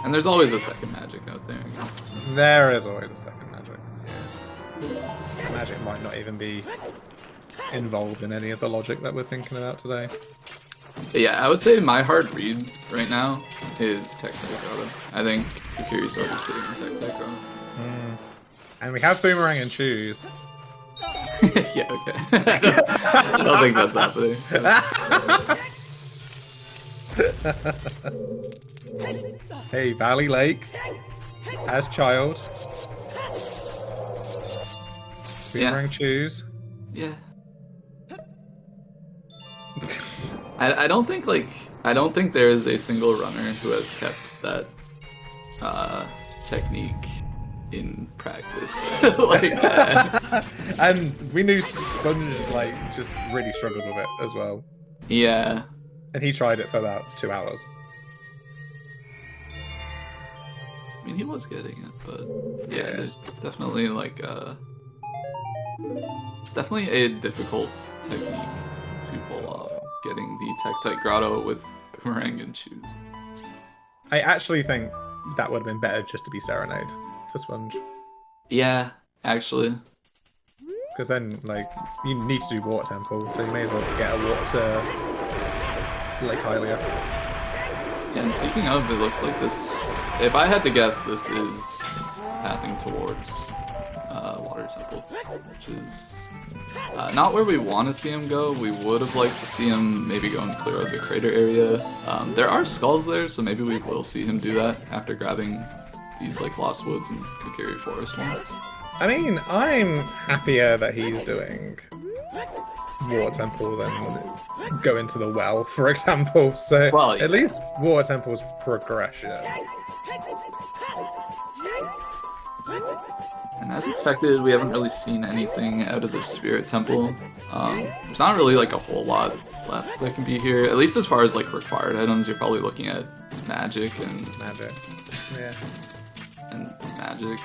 And there's always a second magic out there, I guess. There is always a second magic. Yeah. The magic might not even be involved in any of the logic that we're thinking about today. But yeah, I would say my hard read right now is Tektite Grotto. I think Kokiri sword is sitting in Tektite Grotto. And we have Boomerang and Choose. Yeah, okay. I don't think that's happening. Hey, Valley Lake as child. Boomerang Choose. Yeah. I don't think there is a single runner who has kept that technique in practice like that. And we knew Sponge like just really struggled with it as well. Yeah. And he tried it for about 2 hours. I mean, he was getting it, but yeah, there's definitely like it's definitely a difficult technique to pull off, getting the Tektite Grotto with Boomerang and shoes. I actually think that would have been better just to be Serenade for Sponge. Yeah, actually. Because then, like, you need to do Water Temple, so you may as well get a water Lake Hylia. Yeah, and speaking of, it looks like this... If I had to guess, this is pathing towards Water Temple, which is not where we want to see him go. We would have liked to see him maybe go and clear out the crater area. There are skulls there, so maybe we will see him do that after grabbing these like Lost Woods and Kokiri Forest ones. I mean, I'm happier that he's doing Water Temple than go into the well, for example. So well, yeah. At least Water Temple's progression. And as expected, we haven't really seen anything out of the Spirit Temple. There's not really like a whole lot left that can be here. At least as far as like required items, you're probably looking at magic and yeah. And magic.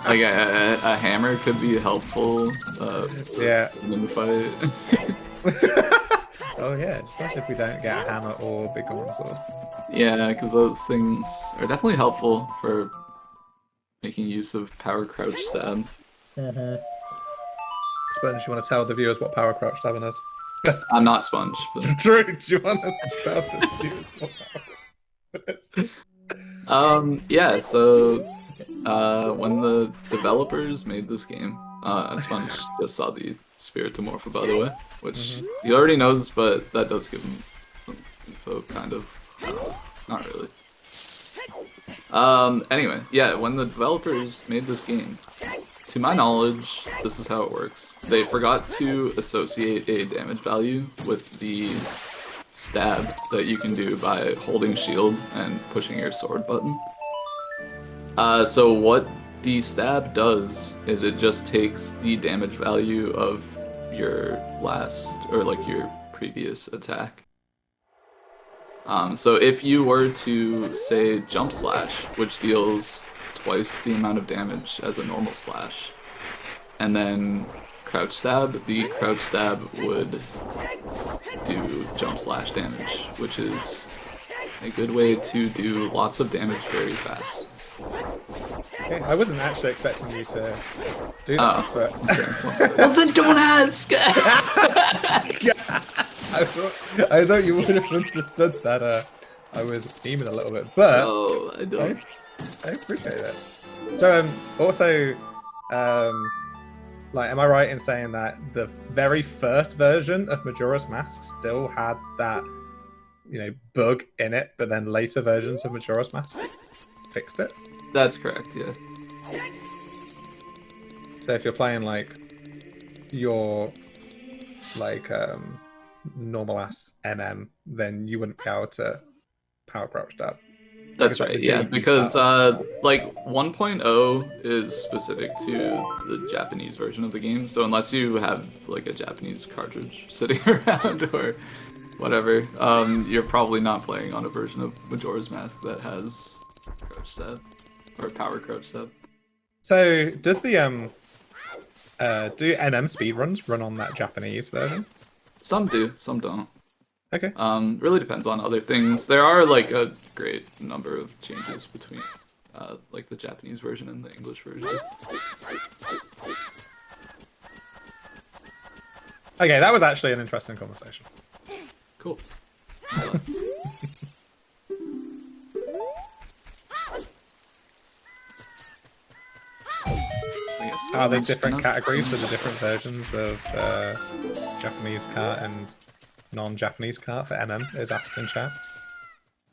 Like a hammer could be helpful. Yeah. In the fight. Oh yeah, especially if we don't get a hammer or big golden sword. Yeah, because those things are definitely helpful for making use of power crouch stab. Sponge, you want to tell the viewers what power crouch stabbing is? I'm not Sponge. But... Drew, do you want to tell the viewers what power crouch is? Yeah, so when the developers made this game, Sponge just saw the Spiritomorpha, by the way, which he already knows, but that does give him some info, kind of. Not really. Anyway, yeah, when the developers made this game, to my knowledge, this is how it works. They forgot to associate a damage value with the stab that you can do by holding shield and pushing your sword button. So what the stab does is it just takes the damage value of your last, or like your previous attack. So if you were to, say, jump slash, which deals twice the amount of damage as a normal slash, and then crouch stab, the crouch stab would do jump slash damage, which is a good way to do lots of damage very fast. Okay, I wasn't actually expecting you to do that, but... Okay. Well, then don't ask! I thought you would have understood that I was beaming a little bit, but... No, I don't. I appreciate it. So, also, like, am I right in saying that the very first version of Majora's Mask still had that, you know, bug in it, but then later versions of Majora's Mask fixed it? That's correct, yeah. So if you're playing, like, your, like, normal-ass MM, then you wouldn't be able to power crouch stab. That's right, yeah, because like 1.0 is specific to the Japanese version of the game, so unless you have like a Japanese cartridge sitting around or whatever, you're probably not playing on a version of Majora's Mask that has crouch stab or power crouch stab. So does the do NM speedruns run on that Japanese version? Some do, some don't. Okay. Really depends on other things. There are like a great number of changes between like the Japanese version and the English version. Okay, that was actually an interesting conversation. Cool. Are there different categories for the different versions of Japanese cart and non-Japanese cart for MM is asked in chat?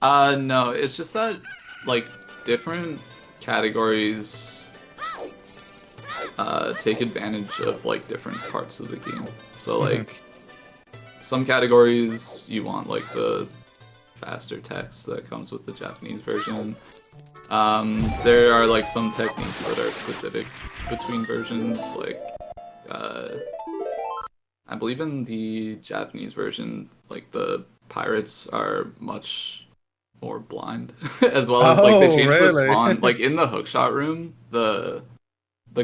No, it's just that like different categories take advantage of like different parts of the game. So like some categories you want like the faster text that comes with the Japanese version. There are like some techniques that are specific between versions, like I believe in the Japanese version, like the pirates are much more blind, as well as like they changed the spawn. Like in the hookshot room, the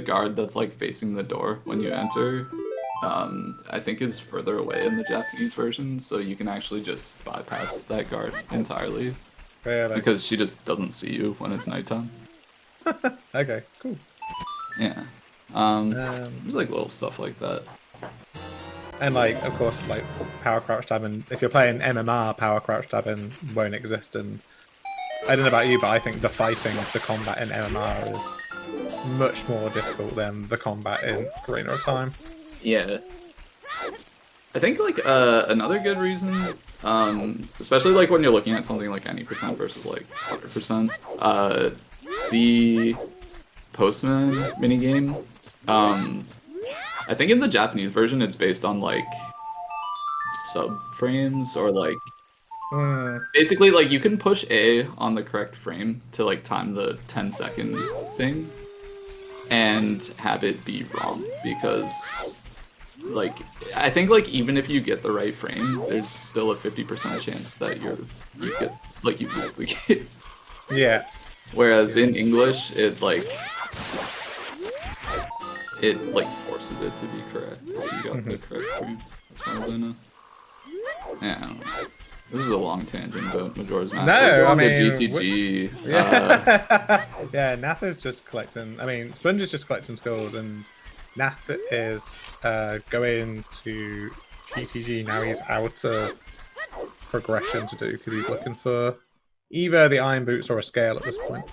guard that's like facing the door when you enter, I think is further away in the Japanese version, so you can actually just bypass that guard entirely. Really? Because she just doesn't see you when it's nighttime. Okay, cool. Yeah. There's like little stuff like that. And like, of course, like power crouch tabbing. If you're playing MMR, power crouch tabbing won't exist. And I don't know about you, but I think the fighting, the combat in MMR is much more difficult than the combat in Arena of Time. Yeah. I think like another good reason, especially like when you're looking at something like any percent versus like 100%, the postman minigame. I think in the Japanese version it's based on like subframes or like basically like you can push A on the correct frame to like time the 10-second thing and have it be wrong, because like I think like even if you get the right frame, there's still a 50% chance that you lose the game. Yeah. Whereas in English, it like forces it to be correct if you got the correct frame, as far as I know. Yeah, I don't know. This is a long tangent, but Majora's Mask. No, I mean, GTG. Yeah, Nath is just collecting. I mean, Sponge is just collecting skulls, and Nath is going to GTG now. He's out of progression to do because he's looking for either the iron boots or a scale at this point.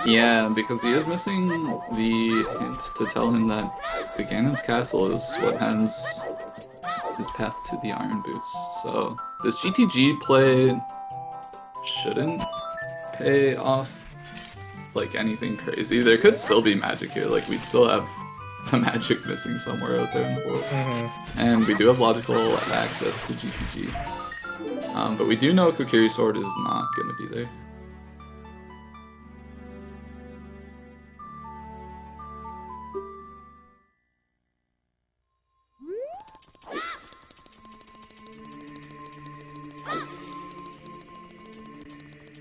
Yeah, because he is missing the hint to tell him that the Ganon's castle is what has his path to the iron boots. So this GTG play shouldn't pay off like anything crazy. There could still be magic here. Like we still have a magic missing somewhere out there in the world, and we do have logical access to GTG. But we do know Kokiri Sword is not going to be there.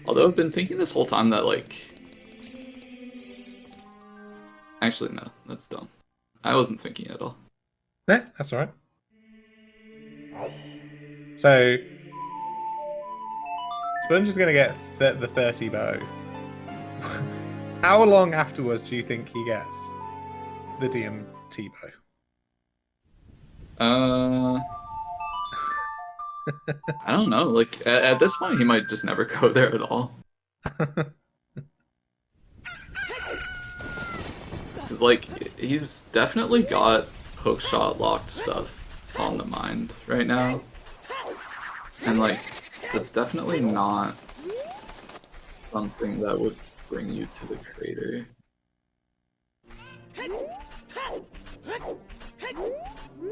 Although I've been thinking this whole time that, like... Actually, no. That's dumb. I wasn't thinking at all. Yeah, that's alright. So... Sponge is going to get the 30 bow. How long afterwards do you think he gets the DMT bow? I don't know. Like at this point, he might just never go there at all. Because like he's definitely got hookshot locked stuff on the mind right now, and like that's definitely not something that would bring you to the crater.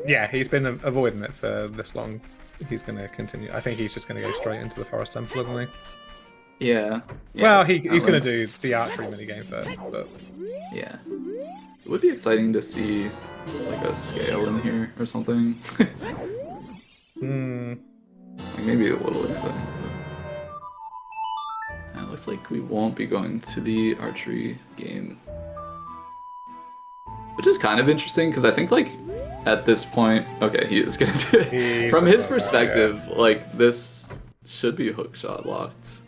Yeah, he's been avoiding it for this long. He's going to continue. I think he's just going to go straight into the Forest Temple, isn't he? Yeah. Well, he's going to do the archery minigame first, but... Yeah. It would be exciting to see, like, a scale in here or something. Like, maybe a little exciting. But... It looks like we won't be going to the archery game. Which is kind of interesting, because I think, like, at this point, okay, he is gonna do it. From his perspective, like, this should be hookshot locked,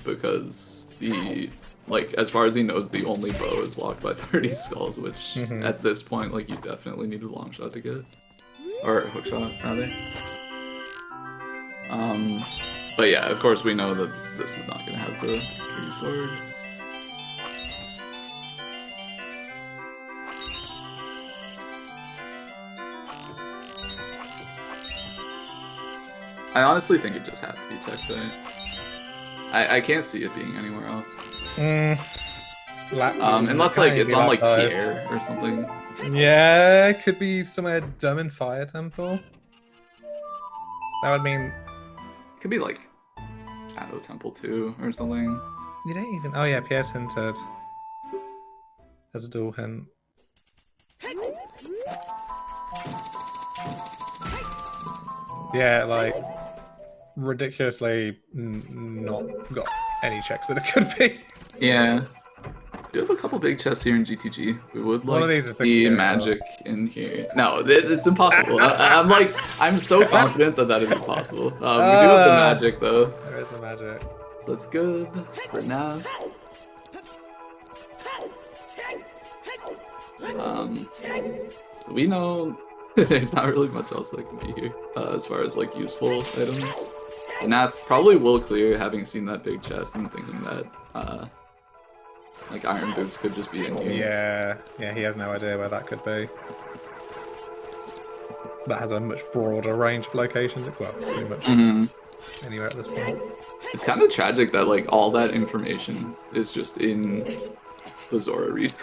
because the, like, as far as he knows, the only bow is locked by 30 skulls, which at this point, like, you definitely need a long shot to get. Or hookshot, rather. But yeah, of course we know that this is not gonna have the tree sword. I honestly think it just has to be Tektite. I can't see it being anywhere else. Unless like it's on like Pierre or something. Yeah, it could be somewhere dumb in Fire Temple. That would mean it could be like Addo Temple 2 or something. You don't even. Oh yeah, Pierce hinted. There's a dual hint. Yeah, like ridiculously not got any checks that it could be. Yeah. We have a couple big chests here in GTG. We would One like of these to is the see Kikiri magic in here. No, it's impossible. I'm so confident that is impossible. We do have the magic though. There is a magic. So that's good for now. So we know there's not really much else that can be here as far as like useful items. And Nath probably will clear having seen that big chest and thinking that like iron boots could just be in here. Yeah, he has no idea where that could be. That has a much broader range of locations. Well, pretty much anywhere at this point. It's kind of tragic that like all that information is just in the Zora region.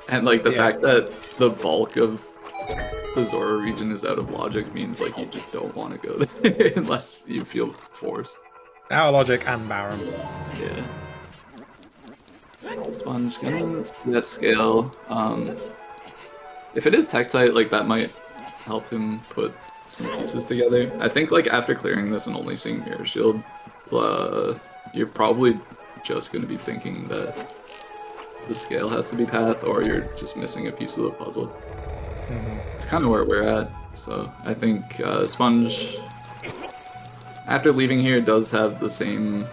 And like the fact that the bulk of the Zora region is out of logic means like you just don't want to go there unless you feel forced. Out of logic and barren. Yeah. Sponge gonna see that scale. If it is Tektite, like that might help him put some pieces together. I think like after clearing this and only seeing Mirror Shield, you're probably just gonna be thinking that the scale has to be path, or you're just missing a piece of the puzzle. It's kind of where we're at. So I think Sponge, after leaving here, does have the same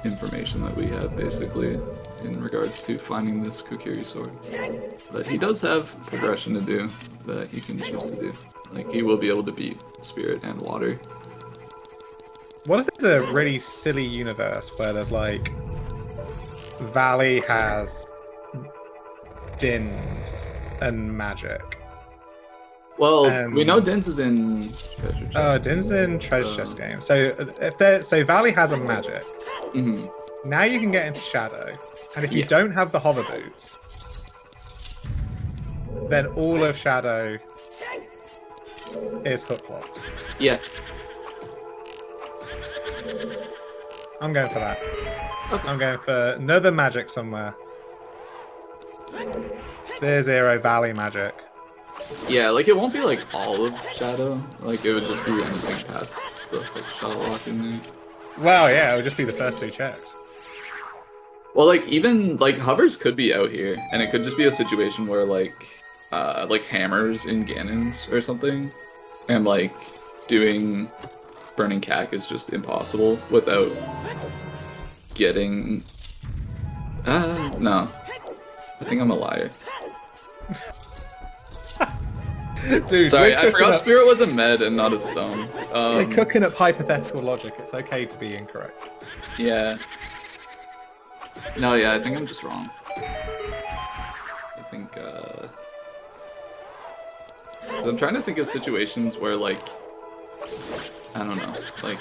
information that we have basically in regards to finding this Kokiri sword. But he does have progression to do that he can choose to do. Like he will be able to beat Spirit and Water. What if it's a really silly universe where there's like Valley has Dins and magic? Well, we know Dins is in Treasure Chest. Oh, Dins in Treasure Chest game. So Valley has a magic. Now you can get into Shadow, and if you don't have the hover boots, then all of Shadow is hook locked. Yeah. I'm going for that. Okay. I'm going for another magic somewhere. Spear Zero Valley magic. Yeah, like it won't be like all of Shadow. Like it would just be anything past the hook shot lock in there. Well, yeah, it would just be the first two checks. Well, like even like hovers could be out here, and it could just be a situation where like hammers in Ganon's or something, and like doing Burning Cack is just impossible without getting. No, I think I'm a liar. Dude, sorry, I forgot Spirit was a med and not a stone. We're cooking up hypothetical logic. It's okay to be incorrect. Yeah. No, yeah, I think I'm just wrong. I think, I'm trying to think of situations where, like, I don't know, like,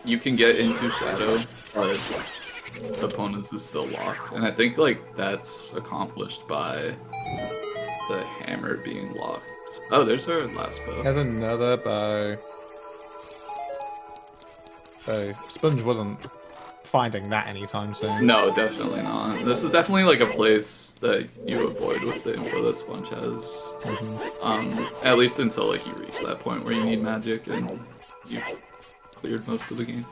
you can get into Shadow, but opponents is still locked. And I think, like, that's accomplished by the hammer being locked. Oh, there's our last bow. There's another bow. So, Sponge wasn't finding that anytime soon. No, definitely not. This is definitely like a place that you avoid with the info that Sponge has. At least until like you reach that point where you need magic and you've cleared most of the game.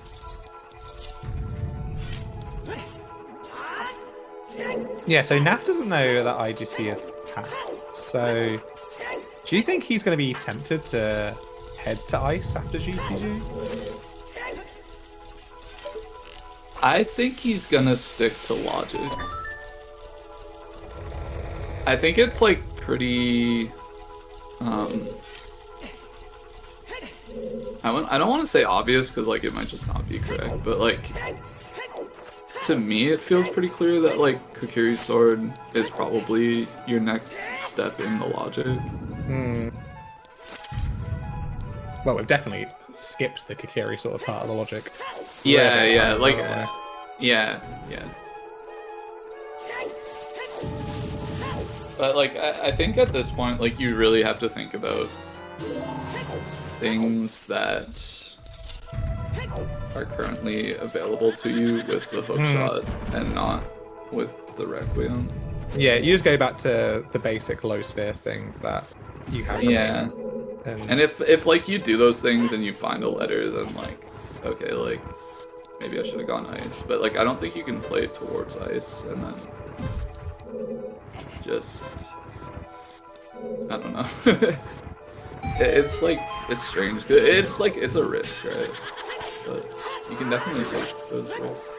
Yeah, so Naf doesn't know that IGC is path. So, do you think he's going to be tempted to head to Ice after GTG? I think he's gonna stick to logic. I think it's like pretty. I don't want to say obvious because like it might just not be correct, but like to me it feels pretty clear that like Kokiri's sword is probably your next step in the logic. Well, we've definitely skipped the Kokiri sort of part of the logic. Yeah, like, yeah. But like, I think at this point, like, you really have to think about things that are currently available to you with the hookshot and not with the Requiem. Yeah, you just go back to the basic low sphere things that you have. Yeah. And if like you do those things and you find a letter, then like, okay, like maybe I should have gone ice. But like I don't think you can play it towards ice and then just I don't know. It's like it's strange. It's like it's a risk, right? But you can definitely take those risks.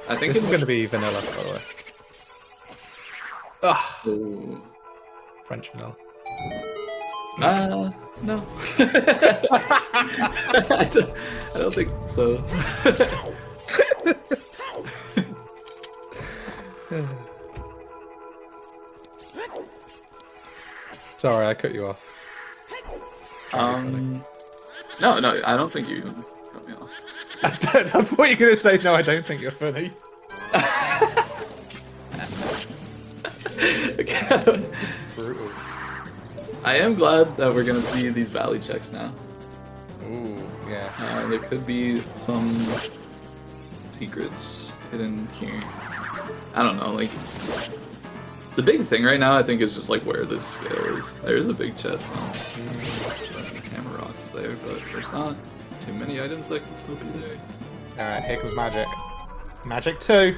I think this is going to be vanilla, by the way. Ugh. Ooh. French vanilla. No. I don't think so. Sorry, I cut you off. No, I don't think you cut me off. I thought you were going to say, no, I don't think you're funny. Okay. Brutal. I am glad that we're gonna see these valley checks now. Ooh, yeah. There could be some secrets hidden here. I don't know, like the big thing right now I think is just like where this scale is. There is a big chest on hammer rocks there, but there's not too many items that can still be there. Alright, here comes magic. Magic 2.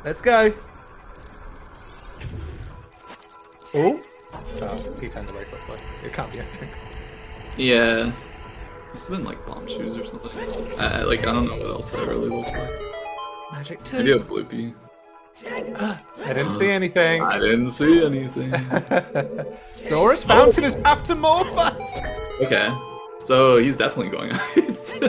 Let's go. Oh, he turned away quickly. It can't be anything. Yeah. Must have been like bomb shoes or something. I don't know what else that really looked like. Magic 2. Maybe a bloopy. I didn't see anything. I didn't see anything. Zora's fountain is path to Morpha. Okay, so he's definitely going ice.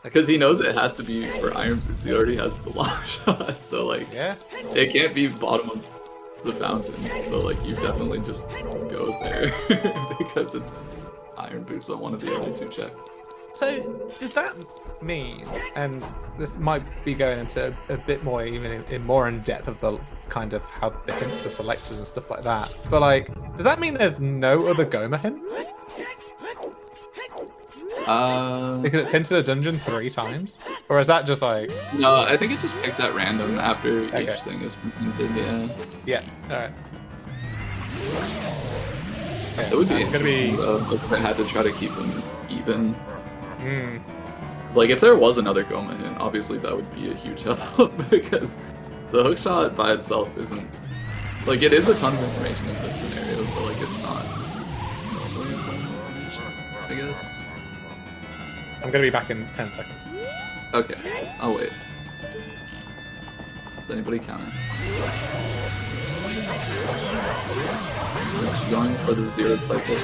Because he knows it has to be for Iron Boots. He already has the long shot, so like, yeah, it can't be bottom of the fountain. So like, you definitely just go there because it's Iron Boots on one of the other two checks. So does that mean, and this might be going into a bit more even in more in depth of the kind of how the hints are selected and stuff like that, but like, does that mean there's no other Goma hint? Because it's hinted a dungeon 3 times? Or is that just like... No, I think it just picks at random after Okay. each thing is hinted, yeah. Yeah, alright. Okay, It would be gonna be... if they had to try to keep them even. Mm. It's like, if there was another Goma hint, obviously that would be a huge help, because the hookshot by itself isn't... Like, it is a ton of information in this scenario, but like, it's not normally a ton of information, I guess. I'm gonna be back in 10 seconds. Okay, I'll wait. Is anybody counting? Going for the 0 cycle.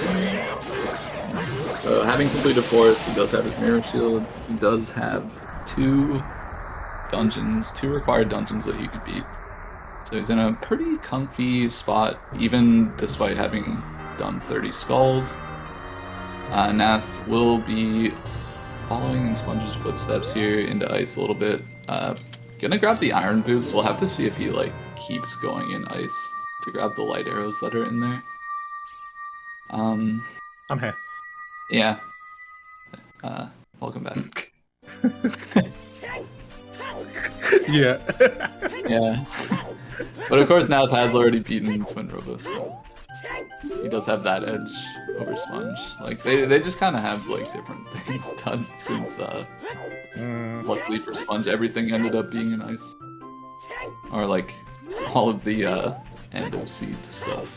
So having completed Forest, he does have his Mirror Shield. He does have 2 required dungeons that he could beat. So he's in a pretty comfy spot, even despite having done 30 skulls. Nath will be following in Sponge's footsteps here into ice a little bit. Gonna grab the Iron Boots. We'll have to see if he like keeps going in ice to grab the light arrows that are in there. I'm here. Yeah. Welcome back. Yeah. Yeah. But of course Nath has already beaten Twin Robos, so he does have that edge over Sponge. Like they just kind of have like different things done since luckily for Sponge everything ended up being in ice. Or like all of the Endo Seed stuff.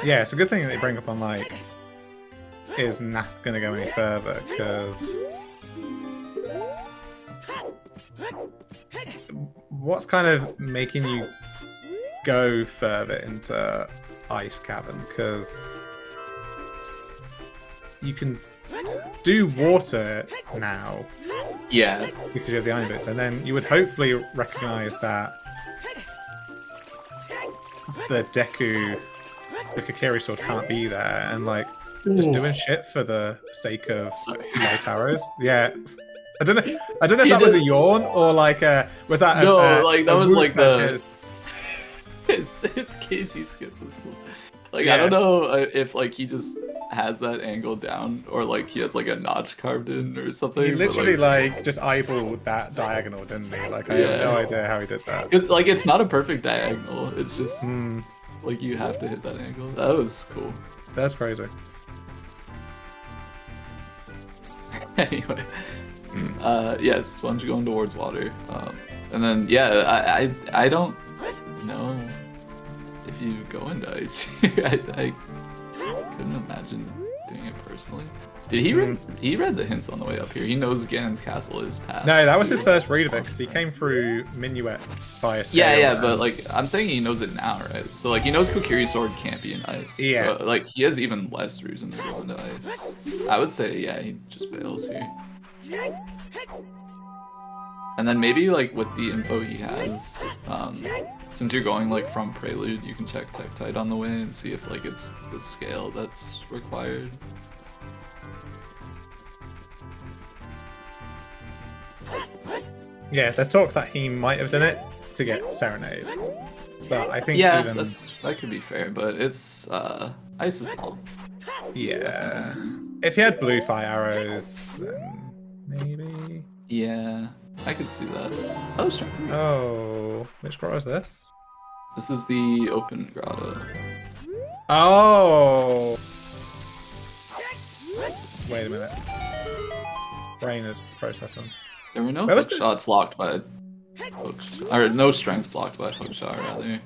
Yeah, it's a good thing that they bring up on like, is Nath gonna go any further? Because what's kind of making you go further into Ice Cavern? Because you can do water now. Yeah. Because you have the Iron Boots, and then you would hopefully recognize that the Deku, the Kakiri sword can't be there, and like just doing shit for the sake of light arrows. Yeah. I don't know if that was a yawn or like was that no, like that was like the It's Casey skip is cool. Like Yeah. I don't know if like he just has that angle down or like he has like a notch carved in or something. He but, literally like just eyeballed that diagonal, didn't he? Like I have no idea how he did that. Like it's not a perfect diagonal. It's just Hmm. like you have to hit that angle. That was cool. That's crazy. Anyway, yeah, it's sponge going towards water, and then yeah, I don't know if you go into ice here. I couldn't imagine doing it personally. Did he read? He read the hints on the way up here. He knows Ganon's castle is path. No, that was his first read of it because he came through Minuet fire scale. Yeah, but like I'm saying, he knows it now, right? So like he knows Kokiri's sword can't be in ice. Yeah. So like he has even less reason to go into ice. I would say yeah, he just bails here. And then maybe like with the info he has, since you're going like from Prelude, you can check Tektite on the way and see if like it's the scale that's required. Yeah, there's talks that he might have done it to get Serenade. But I think Yeah, even... that could be fair, but it's ice is long. Yeah. If he had blue fire arrows, then maybe... Yeah, I could see that. Oh, strength 3. Oh, which grotto is this? This is the open grotto. Oh! Wait a minute. Brain is processing. There were no Where was hook shots locked by hook or no strengths locked by hook shot rather.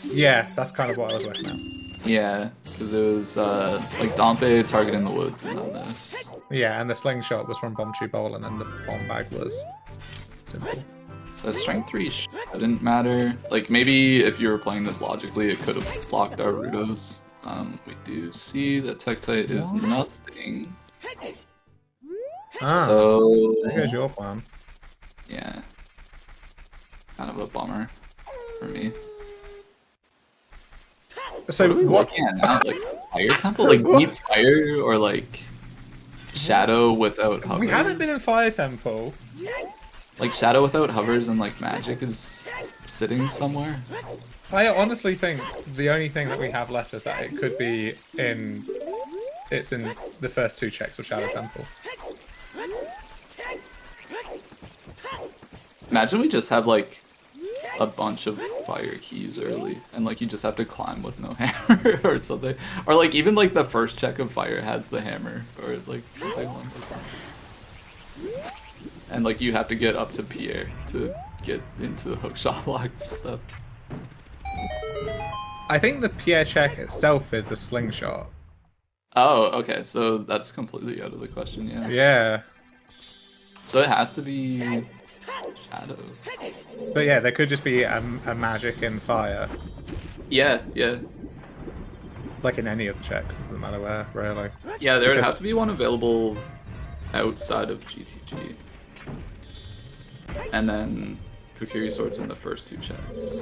Yeah, that's kind of what I was looking at. Yeah, because it was like Dompe target in the woods and then this. Yeah, and the slingshot was from Bomb Tube Bowl, and then the bomb bag was simple. So strength 3 shouldn't matter. Like maybe if you were playing this logically, it could have blocked our Rudos. We do see that Tektite is nothing. Ah, So there goes your plan. yeah, kind of a bummer for me. So what are we what? looking at now? Like fire temple, like deep fire, or like shadow without hovers? We haven't been in Fire Temple. Like shadow without hovers and like magic is sitting somewhere. I honestly think the only thing that we have left is that it could be in... It's in the first 2 checks of Shadow Temple. Imagine we just have like a bunch of fire keys early, and like you just have to climb with no hammer or something, or like even like the first check of fire has the hammer or like something along those lines. And like you have to get up to Pierre to get into the hookshot lock stuff. I think the Pierre check itself is the slingshot. Oh, okay, so that's completely out of the question, yeah. Yeah. So it has to be shadow. But yeah, there could just be a magic in fire. Yeah, yeah. Like in any of the checks, doesn't matter where, really. Yeah, there would Because- have to be one available outside of GTG. And then Kokiri Sword's in the first 2 checks.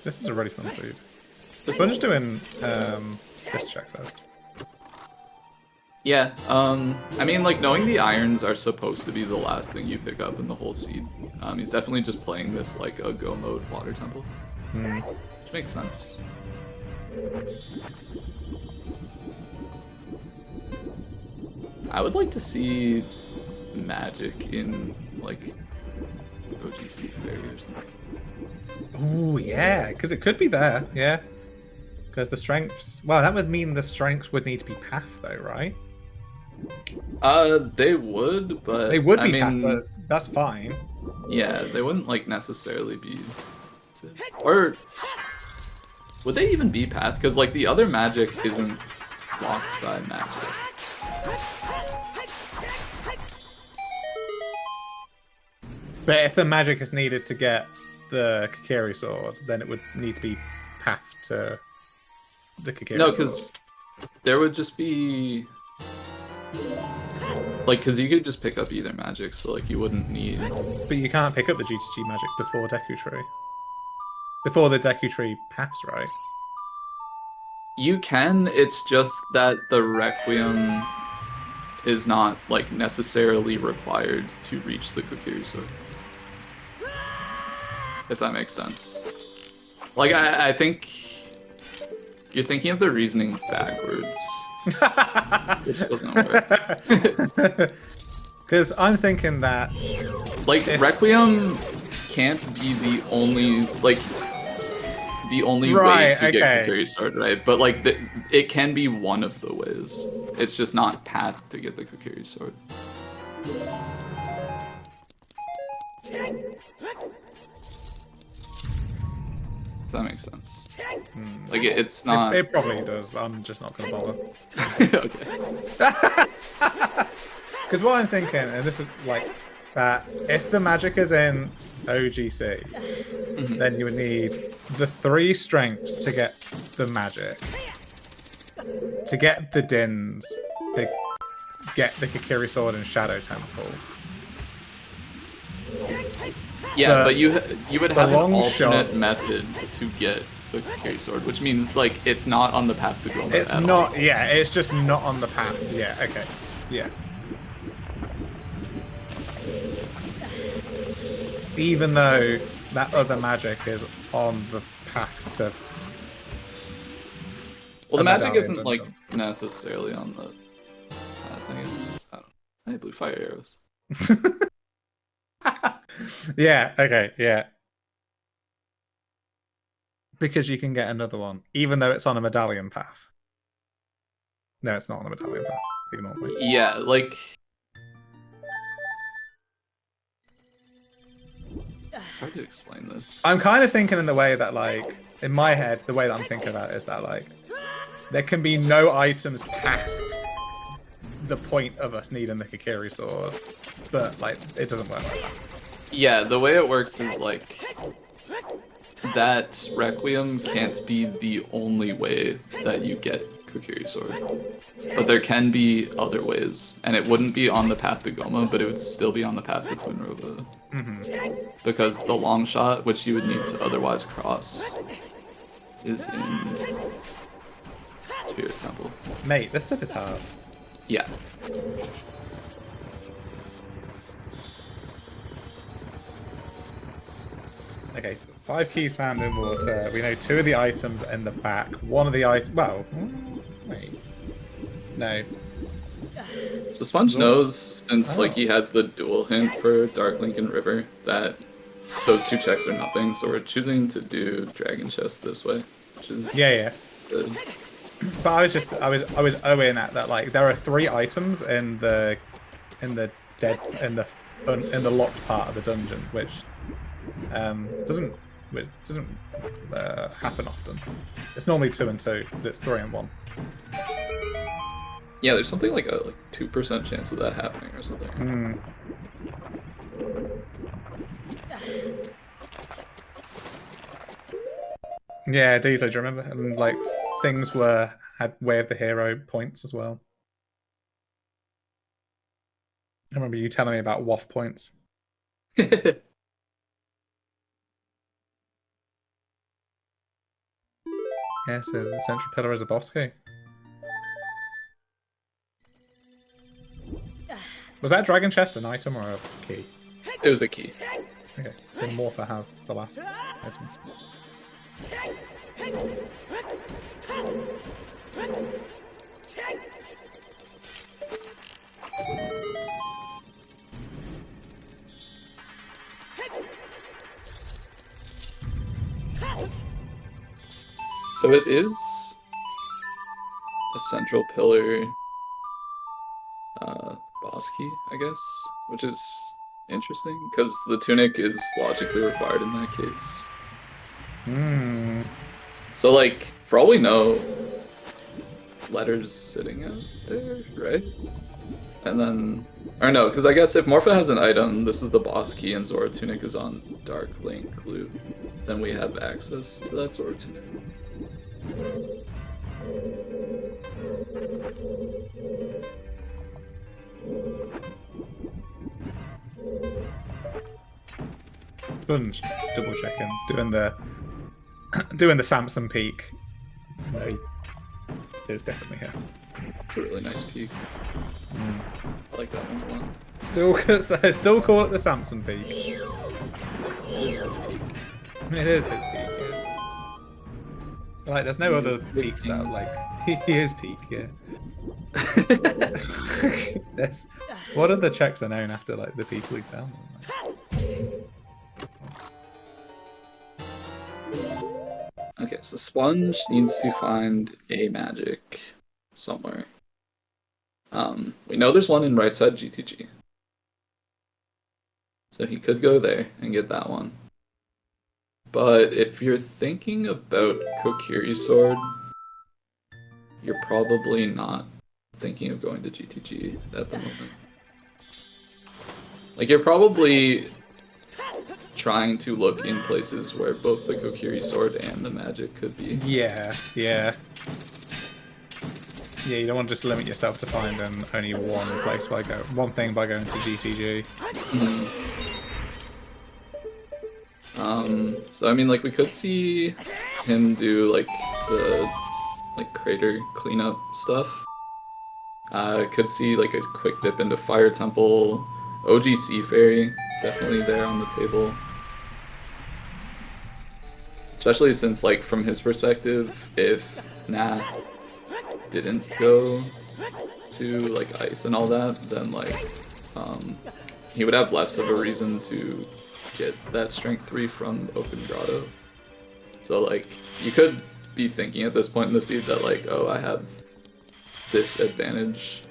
This is a really fun seed. So I'm just doing this check first. Yeah, I mean, like, knowing the irons are supposed to be the last thing you pick up in the whole seed, he's definitely just playing this like a go mode water temple. Which makes sense. I would like to see magic in, like, OGC Fairy or something. Oh yeah, because it could be there, yeah. Because the strengths... Well, that would mean the strengths would need to be path, though, right? They would, but... They would I be mean, path, but that's fine. yeah, they wouldn't, like, necessarily be... Or... Would they even be path? Because, like, the other magic isn't blocked by magic. But if the magic is needed to get the Kokiri sword, then it would need to be path to the Kokiri No, sword. because there would just be... Like, because you could just pick up either magic, so, like, you wouldn't need... But you can't pick up the GTG magic before Deku Tree. Before the Deku Tree paths, right? You can, it's just that the Requiem is not, like, necessarily required to reach the Kokiri sword. if that makes sense. Like, I think you're thinking of the reasoning backwards, which doesn't work. Because I'm thinking that... Like, Requiem can't be the only, like, way to get Kokiri Sword, right? But, like, it can be one of the ways. It's just not path to get the Kokiri Sword. If that makes sense. Like, it's not... It probably does, but I'm just not going to bother. Okay. Because what I'm thinking, and this is like, that if the magic is in OGC, then you would need the 3 strengths to get the magic, to get the Dins, to get the Kokiri Sword and Shadow Temple. Yeah, but you would have an alternate method to get the Kokiri Sword, which means, like, it's not on the path to Goma. It's not, yeah, it's just not on the path. Yeah, okay. Yeah. Even though that other magic is on the path to... Well, the magic isn't, like, necessarily on the path, I guess. I don't know. Hey, blue fire arrows. Yeah, okay, yeah. Because you can get another one, even though it's on a medallion path. No, it's not on a medallion path. Ignore me. Yeah, like... It's hard to explain this. I'm kind of thinking in the way that, like, in my head, the way that I'm thinking about it is that, like, there can be no items past the point of us needing the Kokiri Sword, but, like, it doesn't work like that. Yeah, the way it works is, like, that Requiem can't be the only way that you get Kokiri Sword. But there can be other ways, and it wouldn't be on the path to Goma, but it would still be on the path to Twinrova. Because the long shot, which you would need to otherwise cross, is in Spirit Temple. Mate, this stuff is hard. Yeah. Okay, 5 keys found in water. We know 2 of the items in the back. 1 of the items... Well, wait. No. So Sponge knows, since like he has the dual hint for Dark Link and River, that those 2 checks are nothing, so we're choosing to do Dragon Chest this way, which is good. But I was owing at that, like, there are 3 items in the locked part of the dungeon, which doesn't happen often. It's normally 2 and 2, but it's 3 and 1. Yeah, there's something like a 2% chance of that happening or something. Yeah, Deezo, do you remember? And like things had Way of the Hero points as well. I remember you telling me about WAF points. Yeah, so the central pillar is a boss key. Was that Dragon Chest an item or a key? It was a key. Okay, so Morpher has the last item. So it is a central pillar boss key, I guess, which is interesting because the tunic is logically required in that case. So, like, for all we know, Letter's sitting out there, right? And then, or no, because I guess if Morpha has an item, this is the boss key, and Zora Tunic is on Dark Link loot, then we have access to that Zora Tunic. Sponge double checking, doing the Samson peak. No, it's definitely here. It's a really nice peak. I like that one a lot. Still call it the Samson peak. It is his peak. It is his peak, yeah. Like, there's no other peaks that are like... He is peak, yeah. What other checks are known after, like, the people we found them? Okay, so Sponge needs to find a magic somewhere. We know there's one in right side GTG. So he could go there and get that one. But if you're thinking about Kokiri's sword, you're probably not thinking of going to GTG at the moment. Like, you're probably trying to look in places where both the Kokiri sword and the magic could be. Yeah, yeah. Yeah, you don't want to just limit yourself to finding only one thing by going to GTG. So I mean, like, we could see him do like the crater cleanup stuff. Could see like a quick dip into Fire Temple. OG Sea Fairy is definitely there on the table. Especially since, like, from his perspective, if Nath didn't go to like ice and all that, then like he would have less of a reason to get that strength 3 from Open Grotto. So like, you could be thinking at this point in the seed that like, oh, I have this advantage,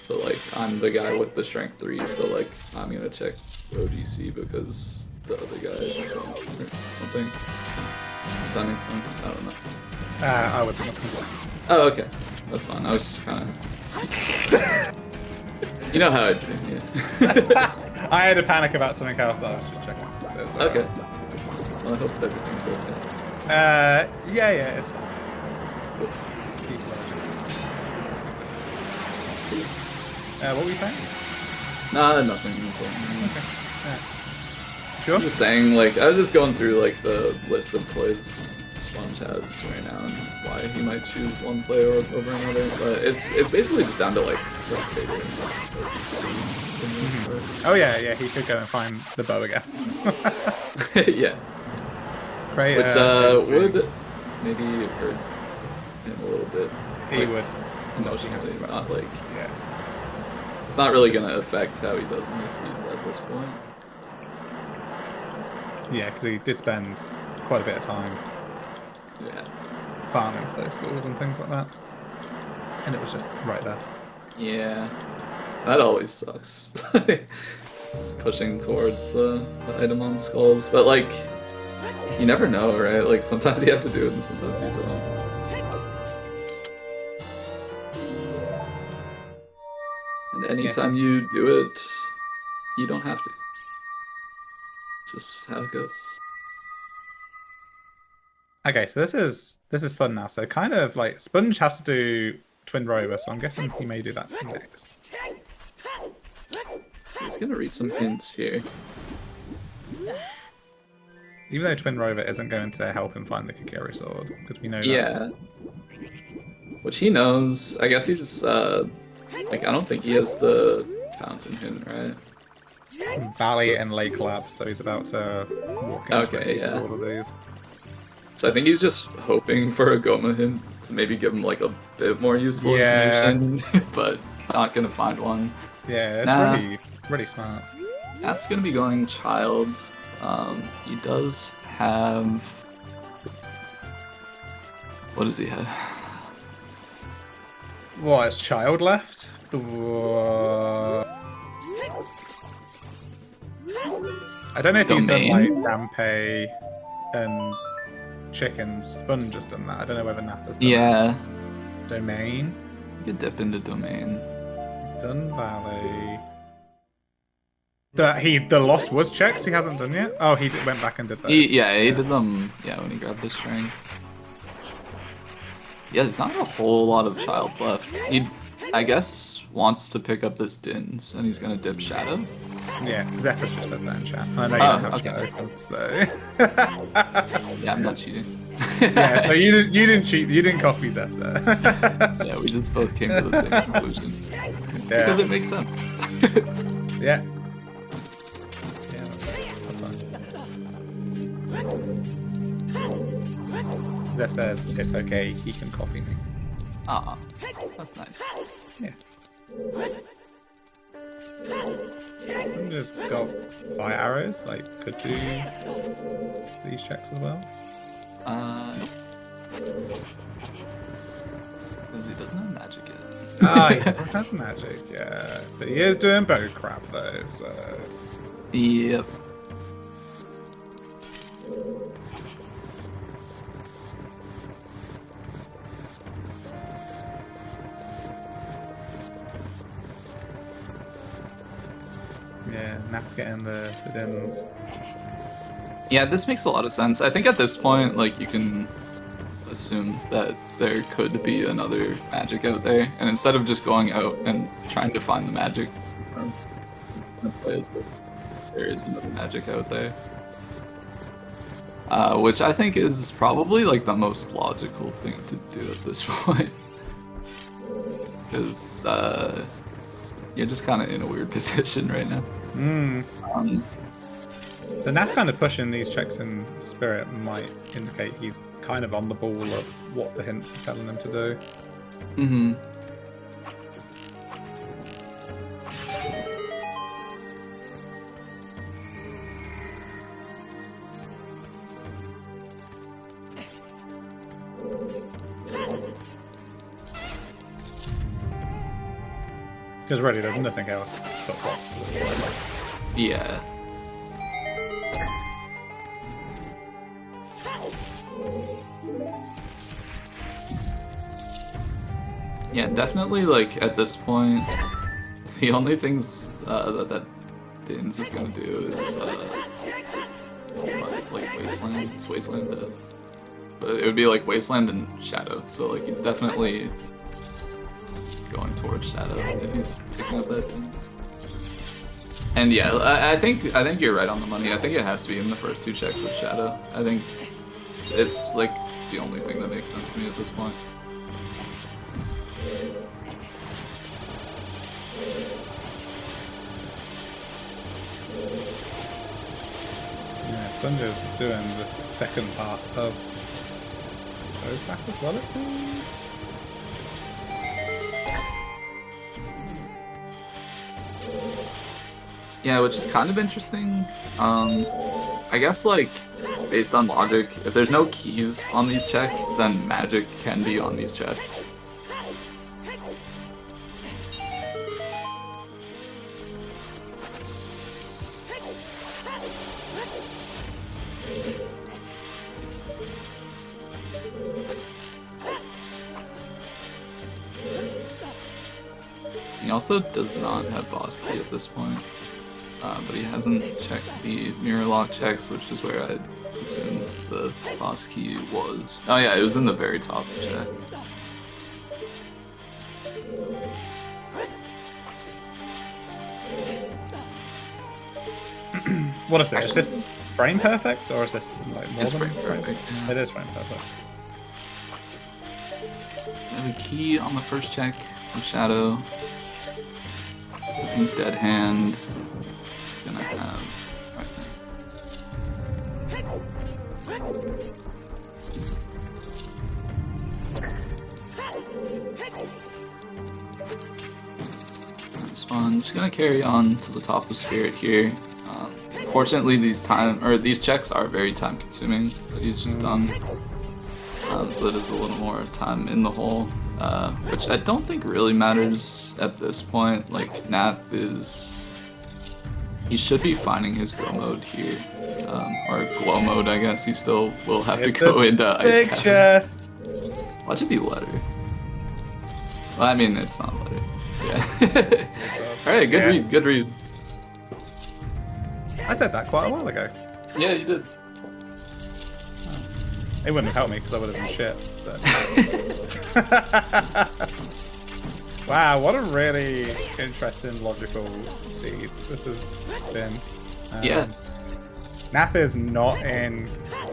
so like I'm the guy with the strength 3, so like I'm gonna check OGC because the other guy don't, or something. If that makes sense, I don't know. I wasn't listening. Oh, okay, that's fine. I was just kind of, you know how I do. Yeah. I had a panic about something else that I was just checking. So it's alright. Okay. Well, I hope everything's okay. Yeah, it's fine. Cool. People are just... what were you saying? Nah, nothing important. Okay. Alright. Sure? I'm just saying, like, I was just going through like the list of toys Sponge has right now and why he might choose one player over another, but it's basically just down to like the creator and Oh yeah, he could go and find the bow again. yeah. Great, which would maybe hurt him a little bit. He like, would. Emotionally, not like... Yeah. It's not really going to affect how he does in the seed at this point. Yeah, because he did spend quite a bit of time farming for those schools and things like that. And it was just right there. Yeah. That always sucks. Just pushing towards the item on skulls. But like, you never know, right? Like, sometimes you have to do it and sometimes you don't. And anytime you do it, you don't have to. Just how it goes. Okay, so this is fun now. So kind of like Sponge has to do Twin Rover, so I'm guessing he may do that next. He's gonna read some hints here. Even though Twin Rover isn't going to help him find the Kokiri sword, because we know Yeah. Which he knows. I guess he's like, I don't think he has the fountain hint, right? Valley and Lake Lab, so he's about to walk into all of these. So I think he's just hoping for a Goma hint to maybe give him like a bit more useful information, but not gonna find one. Yeah, it's really smart. That's gonna be going Child. He does have... What does he have? What, is Child left? I don't know if he's done like Dampe and Chicken. Sponge has done that. I don't know whether Nath has done that. Domain. You could dip into Domain. He's done Valley. The Lost Woods checks he hasn't done yet? Oh, he went back and did those. He did them, when he grabbed the strength. Yeah, there's not a whole lot of Child left. He, I guess, wants to pick up this Dins, and he's gonna dip Shadow. Yeah, Zephyr's just said that in chat. I know you don't have Shadow open, so... Yeah, I'm not cheating. Yeah, so you didn't cheat, you didn't copy Zeph there. Yeah, we just both came to the same conclusion. Yeah. Because it makes sense. Yeah. Yeah, that's fine. Zeph says it's okay, he can copy me. Ah, that's nice. Yeah. And just got fire arrows, like could do these checks as well. Nope. Because he doesn't have magic yet. Ah, he doesn't have magic, yeah. But he is doing bow crap though, so. Yep. Yeah, Nath getting the dims. Yeah, this makes a lot of sense. I think at this point, like, you can assume that there could be another magic out there, and instead of just going out and trying to find the magic, there is another magic out there. Which I think is probably, like, the most logical thing to do at this point. Because, you're just kind of in a weird position right now. So Nath kind of pushing these checks in spirit might indicate he's kind of on the ball of what the hints are telling him to do. Mm-hmm. Because really, there's nothing else but what to this point. Yeah. Yeah, definitely, like, at this point, the only things that Dins is gonna do is, like, Wasteland. It's Wasteland, but it would be, like, Wasteland and Shadow, so, like, he's definitely going towards Shadow if he's picking up that thing. And yeah, I think you're right on the money. I think it has to be in the first two checks of Shadow. I think it's, like, the only thing that makes sense to me at this point. Yeah, Sponger's doing this second part of back as well, it seems. Yeah, which is kind of interesting. I guess, like, based on logic, if there's no keys on these checks, then magic can be on these checks. He also does not have boss key at this point, but he hasn't checked the mirror lock checks, which is where I'd assume the boss key was. Oh yeah, it was in the very top check. What is it? Is this frame perfect, or is this like more It's than frame perfect, yeah. It is frame perfect. I have a key on the first check of Shadow. I think Dead Hand is gonna have, I think. Sponge gonna carry on to the top of Spirit here. Fortunately, these checks are very time consuming that he's just done. So that is a little more time in the hole, which I don't think really matters at this point. Like, Nath he should be finding his go mode here, or glow mode, I guess. He still will have to go into Ice Big Cavern. chest! Watch it be letter. Well, I mean, it's not letter. Yeah. Alright, good read, good read. I said that quite a while ago. Yeah, you did. It wouldn't have helped me because I would have been shit. But... Wow, what a really interesting, logical seed this has been. Yeah. Nath is not in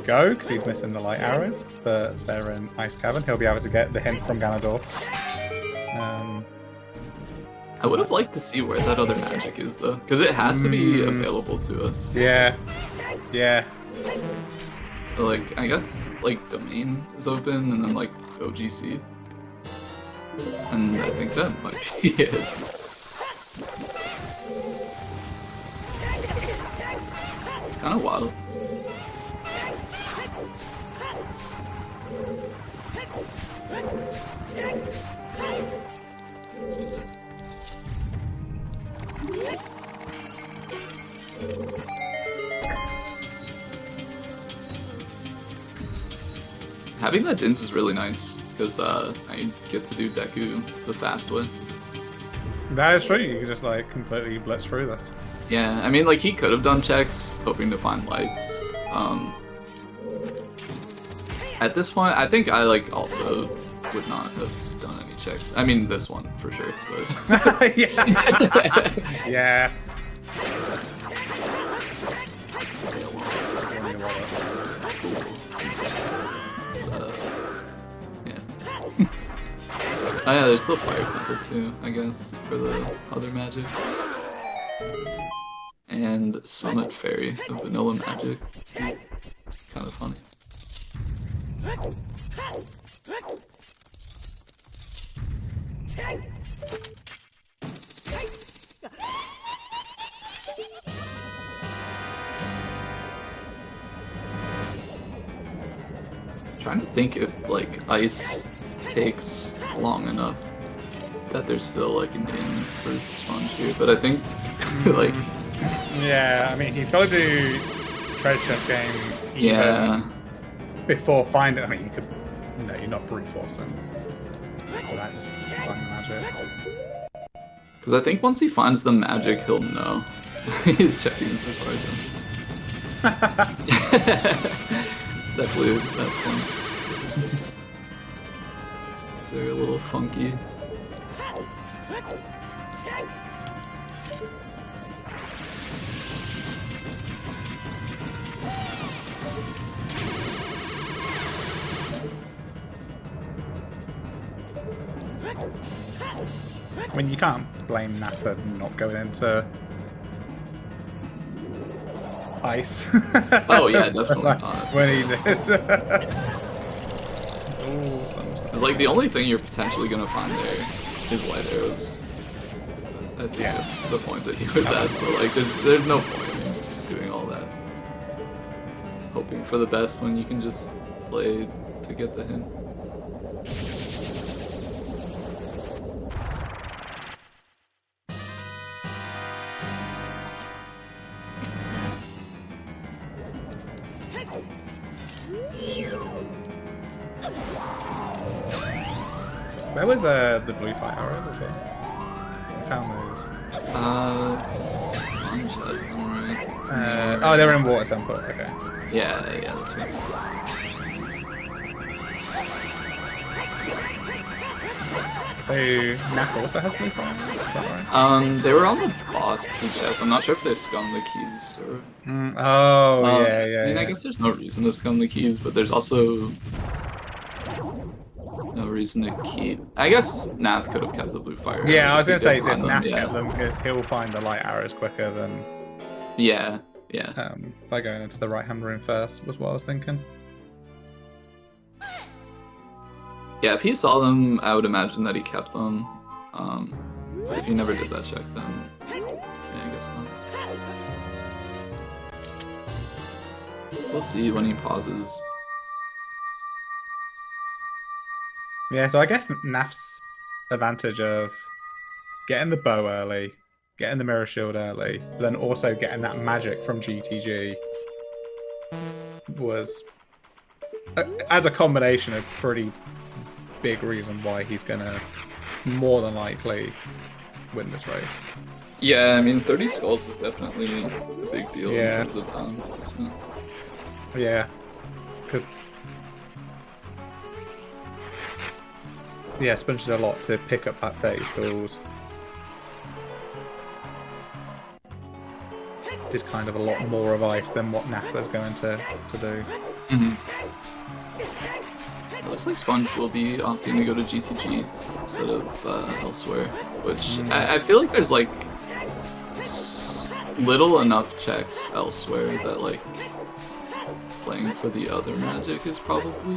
Go because he's missing the light arrows, but they're in Ice Cavern. He'll be able to get the hint from Ganondorf. I would have liked to see where that other magic is, though, because it has to be available to us. Yeah. Yeah. So like, I guess like domain is open and then like OGC. And I think that might be it. It's kind of wild. Having that Dins is really nice, because I get to do Deku the fast way. That is true, you can just like completely blitz through this. Yeah, I mean like he could have done checks, hoping to find lights. At this point, I think I like also would not have done any checks. I mean this one for sure, but yeah. Yeah. Oh yeah, there's still Fire Temple too, I guess, for the other magic. And Summit Fairy of vanilla magic. Kind of funny. Trying to think if like ice takes long enough that there's still like an in for Sponge here, but I think like yeah, I mean he's got to do treasure chest game even before finding. I mean you could, no, you're not brute forcing. That just find magic. Because I think once he finds the magic, he'll know. He's checking his far. Definitely that fun. They're a little funky. I mean, you can't blame Nath for not going into ice. Oh yeah, definitely not. When he did. Like the only thing you're potentially gonna find there is light arrows. I think that's the point that he was at. So like, there's no point in doing all that. Hoping for the best when you can just play to get the hint. Where was the blue fire arrows as well? I found those. Sponge has them, right? Oh, they were in water temple. Okay. Yeah, that's right. So Nath also has blue fire. Is that right? They were on the boss key chest. I'm not sure if they scum the keys or. Oh, yeah. I mean, I guess there's no reason to scum the keys, but there's also no reason to keep. I guess Nath could have kept the blue fire. Yeah, I was gonna say, if Nath kept them, he'll find the light arrows quicker than. Yeah. By going into the right hand room first was what I was thinking. Yeah, if he saw them, I would imagine that he kept them. But if he never did that check, then yeah, I guess not. We'll see when he pauses. Yeah, so I guess Nath's advantage of getting the bow early, getting the mirror shield early, but then also getting that magic from GTG was, as a combination, a pretty big reason why he's gonna more than likely win this race. Yeah, I mean 30 skulls is definitely a big deal in terms of time. So. Yeah, because Sponge did a lot to pick up that 30 skulls. Did kind of a lot more of ice than what Nath is going to do. It looks like Sponge will be opting to go to GTG instead of elsewhere, which I feel like there's like little enough checks elsewhere that like playing for the other magic is probably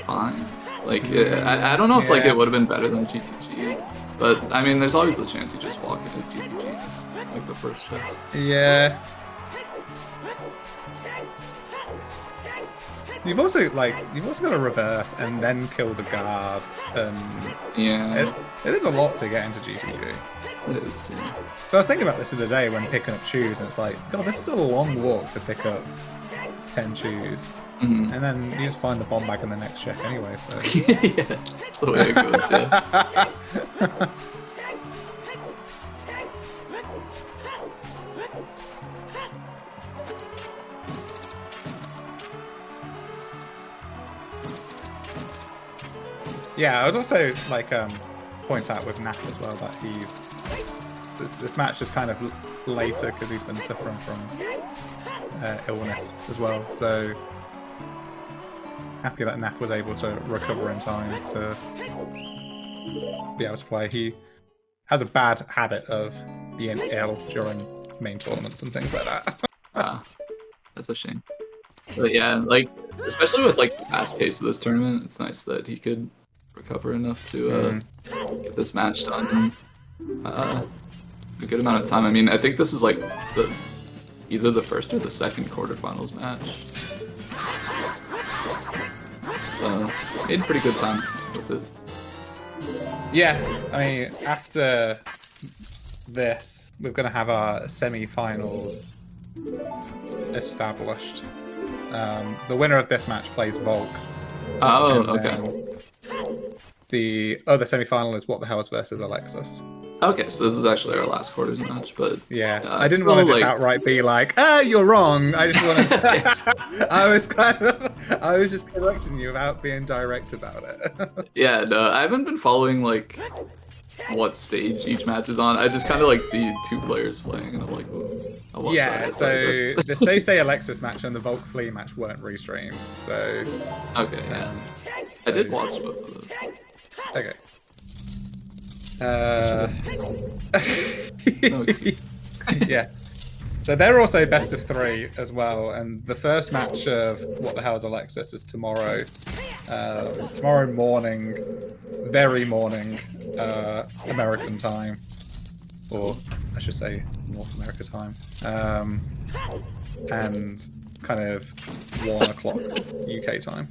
fine. Like, I don't know if like it would have been better than GTG, but I mean, there's always the chance you just walk into GTG. It's like the first chance. Yeah. You've also got to reverse and then kill the guard, and yeah, it is a lot to get into GTG. It is, yeah. So I was thinking about this the other day when picking up shoes, and it's like, God, this is a long walk to pick up 10 shoes. Mm-hmm. And then you just find the bomb bag in the next check anyway, so... Yeah, that's the way it goes, yeah. Yeah, I would also, like, point out with Nath as well that he's... This match is kind of later because he's been suffering from illness as well, so... Happy that Nath was able to recover in time to be able to play. He has a bad habit of being ill during main tournaments and things like that. That's a shame. But yeah, like, especially with like the fast pace of this tournament, it's nice that he could recover enough to get this match done in a good amount of time. I mean, I think this is like either the first or the second quarterfinals match. Made pretty good time with it. Yeah, I mean, after this, we're going to have our semi-finals established. The winner of this match plays Volk. Oh, okay. The other semi-final is What the Hell's versus Alexis. Okay, so this is actually our last quarters match, but yeah, I didn't want to just outright be like, you're wrong. I just wanted to... I was just correcting you without being direct about it. Yeah, no, I haven't been following like what stage each match is on. I just kind of like see two players playing, and I'm like, oh, yeah. So the Say Alexis match and the Volk Flea match weren't restreamed. So okay, yeah, I did watch both of those. Okay. No excuse. Yeah. So they're also best of 3 as well, and the first match of What the Hell is Alexis is tomorrow. Tomorrow morning, very morning, American time, or I should say North America time, and kind of 1 o'clock UK time.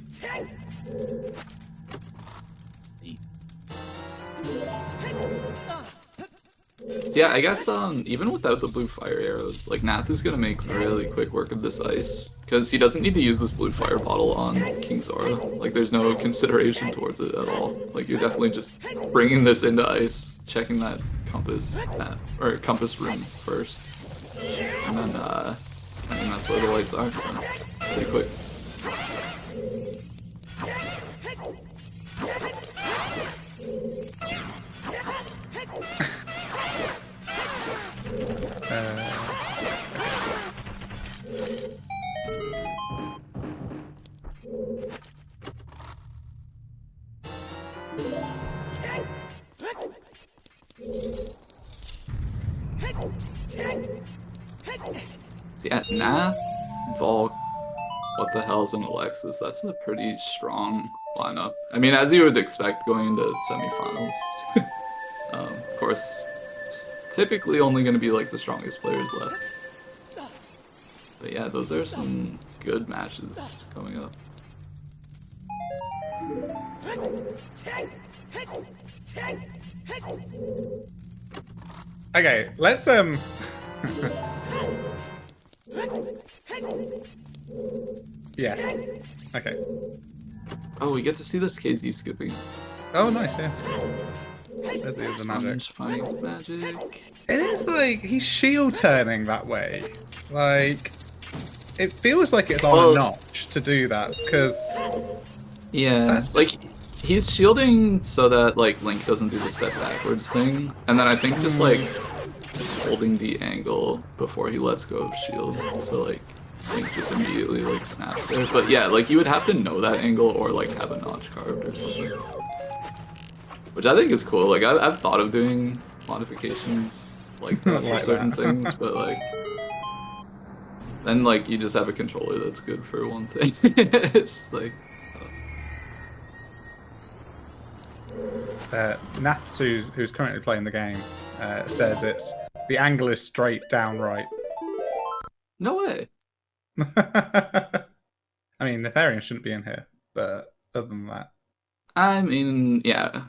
So yeah, I guess even without the blue fire arrows, like Nath is gonna make really quick work of this ice, because he doesn't need to use this blue fire bottle on King Zora. Like there's no consideration towards it at all. Like you're definitely just bringing this into ice, checking that compass compass room first, and then that's where the lights are. So pretty quick. So yeah, Nath, Volk, What the Hell's an Alexis? That's a pretty strong lineup. I mean, as you would expect going into semifinals. Of course, typically only going to be like the strongest players left. But yeah, those are some good matches coming up. Okay, let's yeah. Okay. Oh, we get to see this KZ skipping. Oh, nice, yeah. There's the other magic. Magic. It is like he's shield turning that way. Like, it feels like it's on a notch to do that because. Yeah, like he's shielding so that like Link doesn't do the step backwards thing, and then I think just like holding the angle before he lets go of shield, so like Link just immediately like snaps there. But yeah, like you would have to know that angle or like have a notch carved or something, which I think is cool. Like I've thought of doing modifications like that for certain things, but like Then like you just have a controller that's good for one thing. It's like Nath, who's currently playing the game, says it's the angle is straight down right. no way. I mean, Natheirean shouldn't be in here, but other than that. I mean, yeah.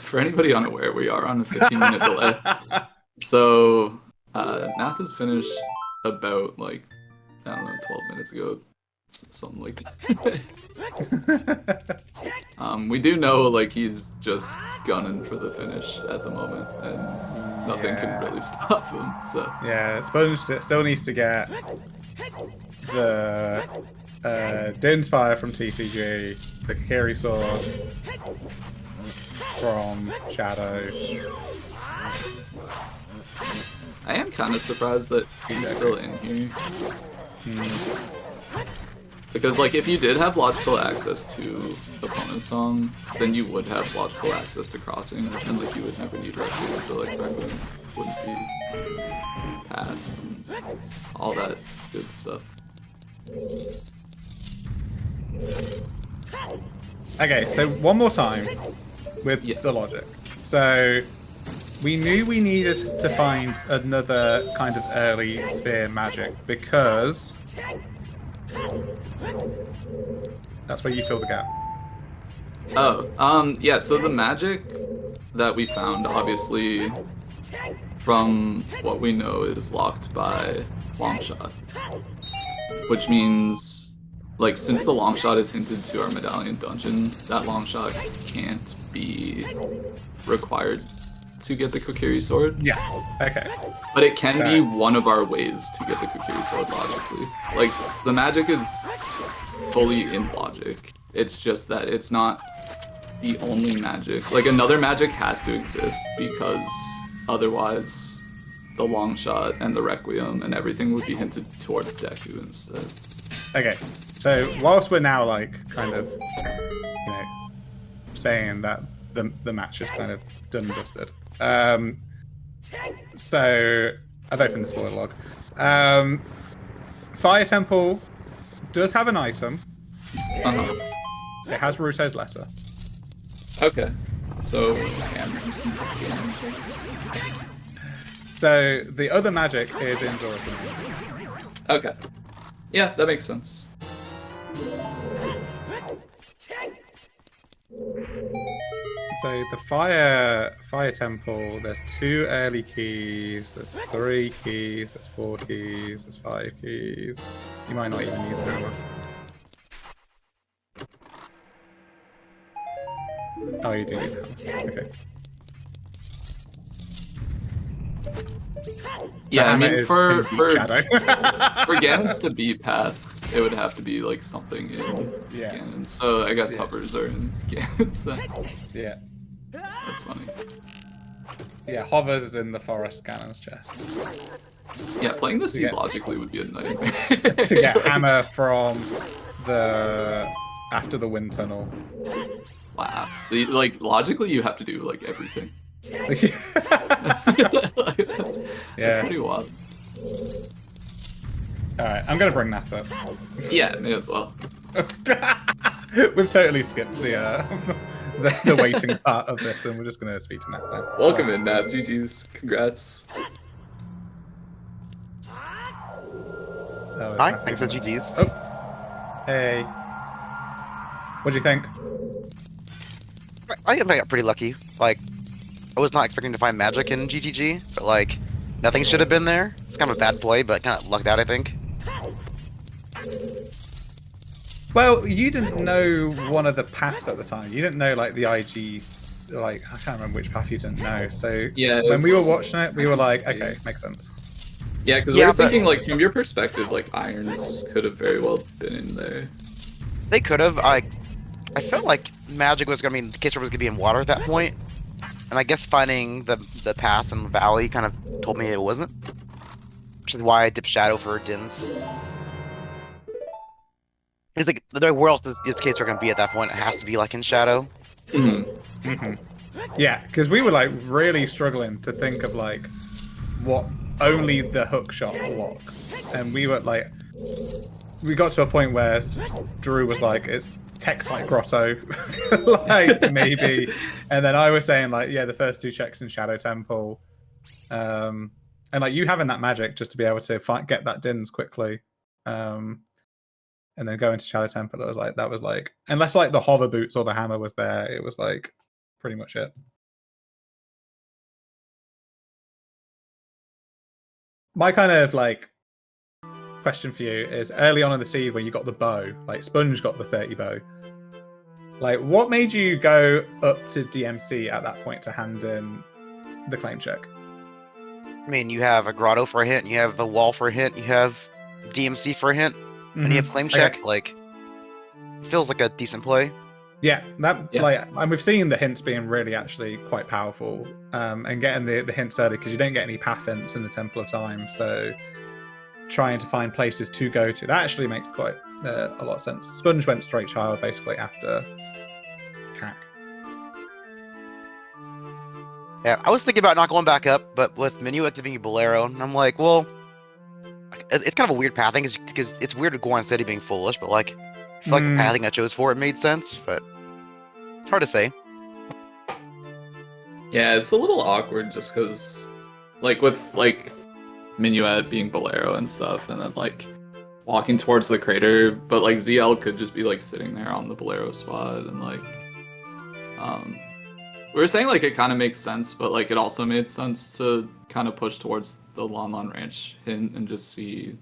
For anybody unaware, we are on a 15-minute delay. So Nath is finished about like I don't know 12 minutes ago, something like that. We do know like he's just gunning for the finish at the moment, and nothing can really stop him. So yeah, Sponge still needs to get the Din's Fire from TCG, the Kokiri Sword from Shadow. I am kind of surprised that he's still in here. Because, like, if you did have logical access to opponent's song, then you would have logical access to crossing, and, like, you would never need rescue, so, like, Requiem wouldn't be path and all that good stuff. Okay, so one more time with the logic. So we knew we needed to find another kind of early sphere magic because that's where you fill the gap. Oh, yeah, so the magic that we found, obviously, from what we know, is locked by Longshot. Which means, like, since the Longshot is hinted to our Medallion dungeon, that Longshot can't be required to get the Kokiri Sword. Yes, okay. But it can be one of our ways to get the Kokiri Sword logically. Like, the magic is fully in logic. It's just that it's not the only magic. Like, another magic has to exist because otherwise the Longshot and the Requiem and everything would be hinted towards Deku instead. Okay, so whilst we're now, like, kind of, you know, saying that the match is kind of done and dusted. So I've opened the spoiler log. Fire Temple does have an item. It has Ruto's letter. Okay, so So the other magic is in Zora's domain. okay, yeah, that makes sense. So the fire temple, there's 2 early keys, there's 3 keys, there's 4 keys, there's 5 keys. You might not even need the hammer. Oh, you do need the hammer. Okay. Yeah, I mean, for Shadow. for Ganon's to beat Path, it would have to be like something in Ganon. So I guess hovers are in Ganon's then. Yeah. That's funny. Yeah, hovers is in the forest Ganon's chest. Yeah, playing the seed logically would be a nightmare. To get hammer from the after the wind tunnel. Wow. So you, like logically you have to do like everything. That's pretty wild. Alright, I'm gonna bring Nath up. Yeah, me as well. We've totally skipped the waiting part of this, and we're just gonna speak to Nath now. Welcome in, Nath. GG's. Congrats. Hi, thanks for GG's. Oh. Hey. What do you think? I think I got pretty lucky. Like, I was not expecting to find magic in GTG, but like, nothing should have been there. It's kind of a bad play, but kind of lucked out, I think. Well, you didn't know one of the paths at the time. You didn't know like the IG's, like I can't remember which path you didn't know. So yeah, when we were watching it, we were like, okay, makes sense. Yeah, because we were thinking like from your perspective, like irons could have very well been in there. They could have. I felt like magic was gonna be, the case where it was gonna be in water at that point, and I guess finding the paths in the valley kind of told me it wasn't, which is why I dipped Shadow for Din's. It's like, where else is this case are gonna be at that point? It has to be like in Shadow. Yeah, because we were like really struggling to think of like what only the hook shot locks, and we were like, we got to a point where Drew was like, it's Tektite Grotto, like maybe, and then I was saying like, yeah, the first 2 checks in Shadow Temple, and like you having that magic just to be able to get that Dins quickly, and then go into Shadow Temple. I was like, that was like, unless like the hover boots or the hammer was there, it was like pretty much it. My kind of like question for you is early on in the seed when you got the bow, like Sponge got the 30 bow. Like, what made you go up to DMC at that point to hand in the claim check? I mean, you have a grotto for a hint, you have a wall for a hint, you have DMC for a hint, and you have claim check. Okay. Like, feels like a decent play. Yeah, like, and we've seen the hints being really actually quite powerful, and getting the hints early because you don't get any path hints in the Temple of Time, so trying to find places to go to, that actually makes quite a lot of sense. Sponge went straight child basically after CAC. Yeah, I was thinking about not going back up, but with Minuet giving Bolero, and I'm like, well, it's kind of a weird pathing because it's weird to go on City being foolish, but like, I feel like the pathing I chose for it made sense, but it's hard to say. Yeah, it's a little awkward just because, like, with like Minuet being Bolero and stuff, and then like walking towards the crater, but like ZL could just be like sitting there on the Bolero spot, and like, we were saying like it kind of makes sense, but like it also made sense to kind of push towards the Lon Lon Ranch hint and just see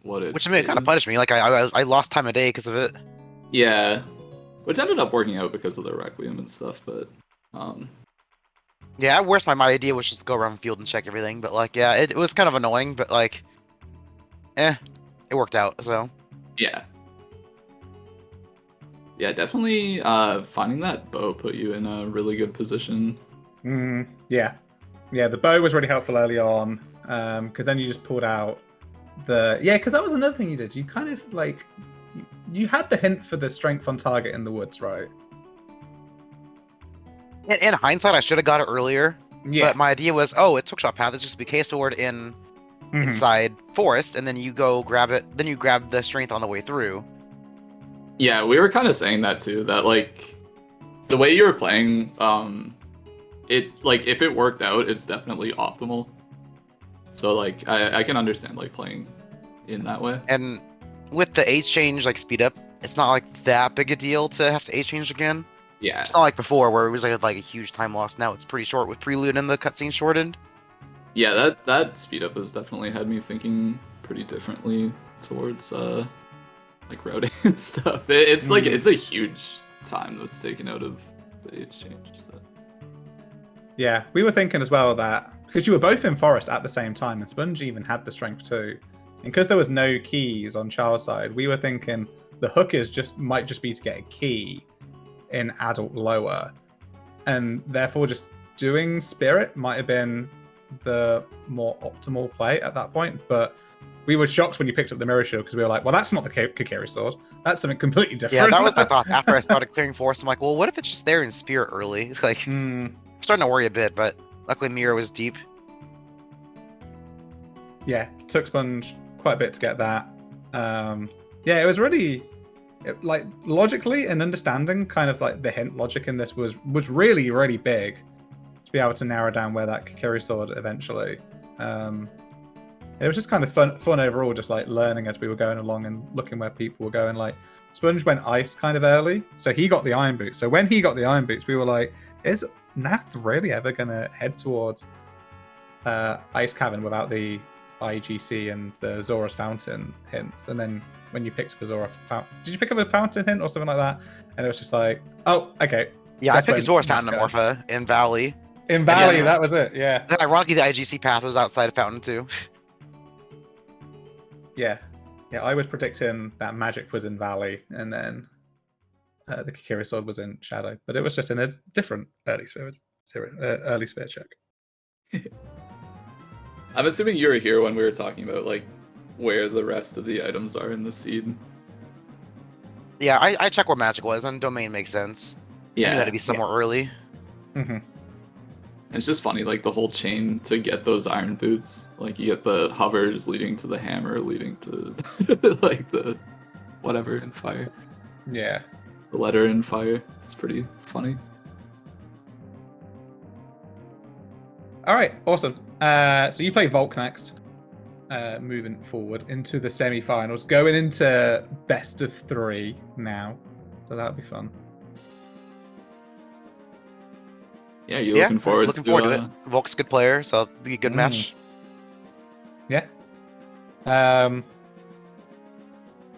what it. Which I mean, it kind of punished me. Like I lost time of day because of it. Yeah, which ended up working out because of the Requiem and stuff, but yeah, at worst, my idea was just to go around the field and check everything, but like, yeah, it was kind of annoying, but like, it worked out, so. Yeah. Yeah, definitely finding that bow put you in a really good position. Yeah. Yeah, the bow was really helpful early on, because then you just pulled out the... Yeah, because that was another thing you did. You kind of, like... You had the hint for the strength on target in the woods, right? In hindsight, I should have got it earlier. Yeah. But my idea was, oh, it's hookshot path. It's just be K-sword inside forest, and then you go grab it. Then you grab the strength on the way through. Yeah, we were kind of saying that too. That like the way you were playing, it like if it worked out, it's definitely optimal. So like I can understand like playing in that way. And with the age change, like speed up, it's not like that big a deal to have to age change again. Yeah. It's not like before where it was like a huge time loss. Now it's pretty short with prelude and the cutscene shortened. Yeah, that speed up has definitely had me thinking pretty differently towards like routing and stuff. It's like it's a huge time that's taken out of the age change. So. Yeah, we were thinking as well that because you were both in forest at the same time, and Sponge even had the strength too, and because there was no keys on Child's side, we were thinking the hook might just be to get a key in adult lower, and therefore just doing spirit might have been the more optimal play at that point. But we were shocked when you picked up the mirror shield because we were like, well, that's not the Kakiri sword. That's something completely different. Yeah, that was my thought. After I started clearing forest, I'm like, well, what if it's just there in spirit early? Like, starting to worry a bit, but luckily Mira was deep. Yeah, took Sponge quite a bit to get that. Yeah, it was really like logically and understanding kind of like the hint logic in this was really, really big to be able to narrow down where that Kakiri sword eventually. It was just kind of fun overall, just like learning as we were going along and looking where people were going. Like Sponge went ice kind of early, so he got the iron boots. So when he got the iron boots, we were like, is Nath really ever gonna head towards Ice Cavern without the IGC and the Zora's Fountain hints? And then when you picked up a Zora Fountain, did you pick up a Fountain hint or something like that? And it was just like, oh, okay. Yeah, I picked a Zora's Fountain Morpha in Valley. In Valley, that was it, yeah. Then ironically, the IGC path was outside of Fountain too. Yeah, I was predicting that magic was in Valley, and then the Kakiri sword was in Shadow, but it was just in a different early sphere check. I'm assuming you were here when we were talking about like where the rest of the items are in the seed. Yeah, I checked where magic was, and domain makes sense. Yeah, You had to be somewhere early. It's just funny, like the whole chain to get those iron boots. Like you get the hovers leading to the hammer, leading to like the whatever in fire, Yeah. the letter in fire. It's pretty funny. All right, awesome. So you play Volk next. Moving forward into the semi-finals, going into best of 3 now. So that'll be fun. Yeah, you're looking forward to it. Volk's a good player, so it'll be a good match. Yeah.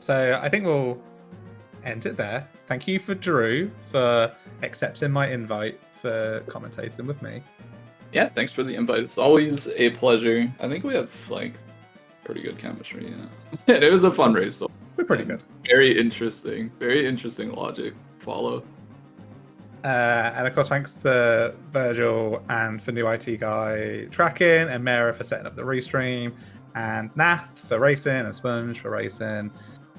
So I think we'll end it there. Thank you for Drew for accepting my invite for commentating with me. Yeah, thanks for the invite. It's always a pleasure. I think we have like pretty good chemistry, you know. And it was a fun race though. We're pretty good. Very interesting logic follow. And of course, thanks to Virgil and for new IT guy tracking, and Mara for setting up the restream, and Nath for racing, and Sponge for racing.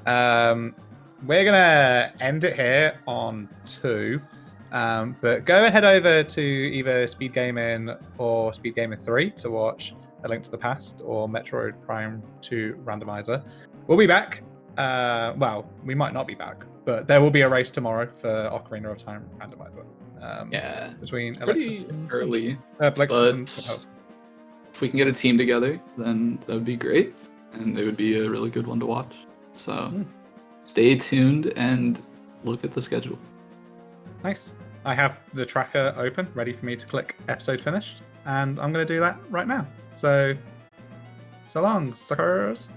We're gonna end it here on 2, but go and head over to either Speedgaming or Speedgaming 3 to watch A Link to the Past or Metroid Prime 2 Randomizer. We'll be back. Well, we might not be back, but there will be a race tomorrow for Ocarina of Time Randomizer. Yeah, between it's Alexis pretty and early. Alexis and Sponge. If we can get a team together, then that would be great, and it would be a really good one to watch. So stay tuned and look at the schedule. Nice. I have the tracker open, ready for me to click episode finished, and I'm going to do that right now. So long, suckers.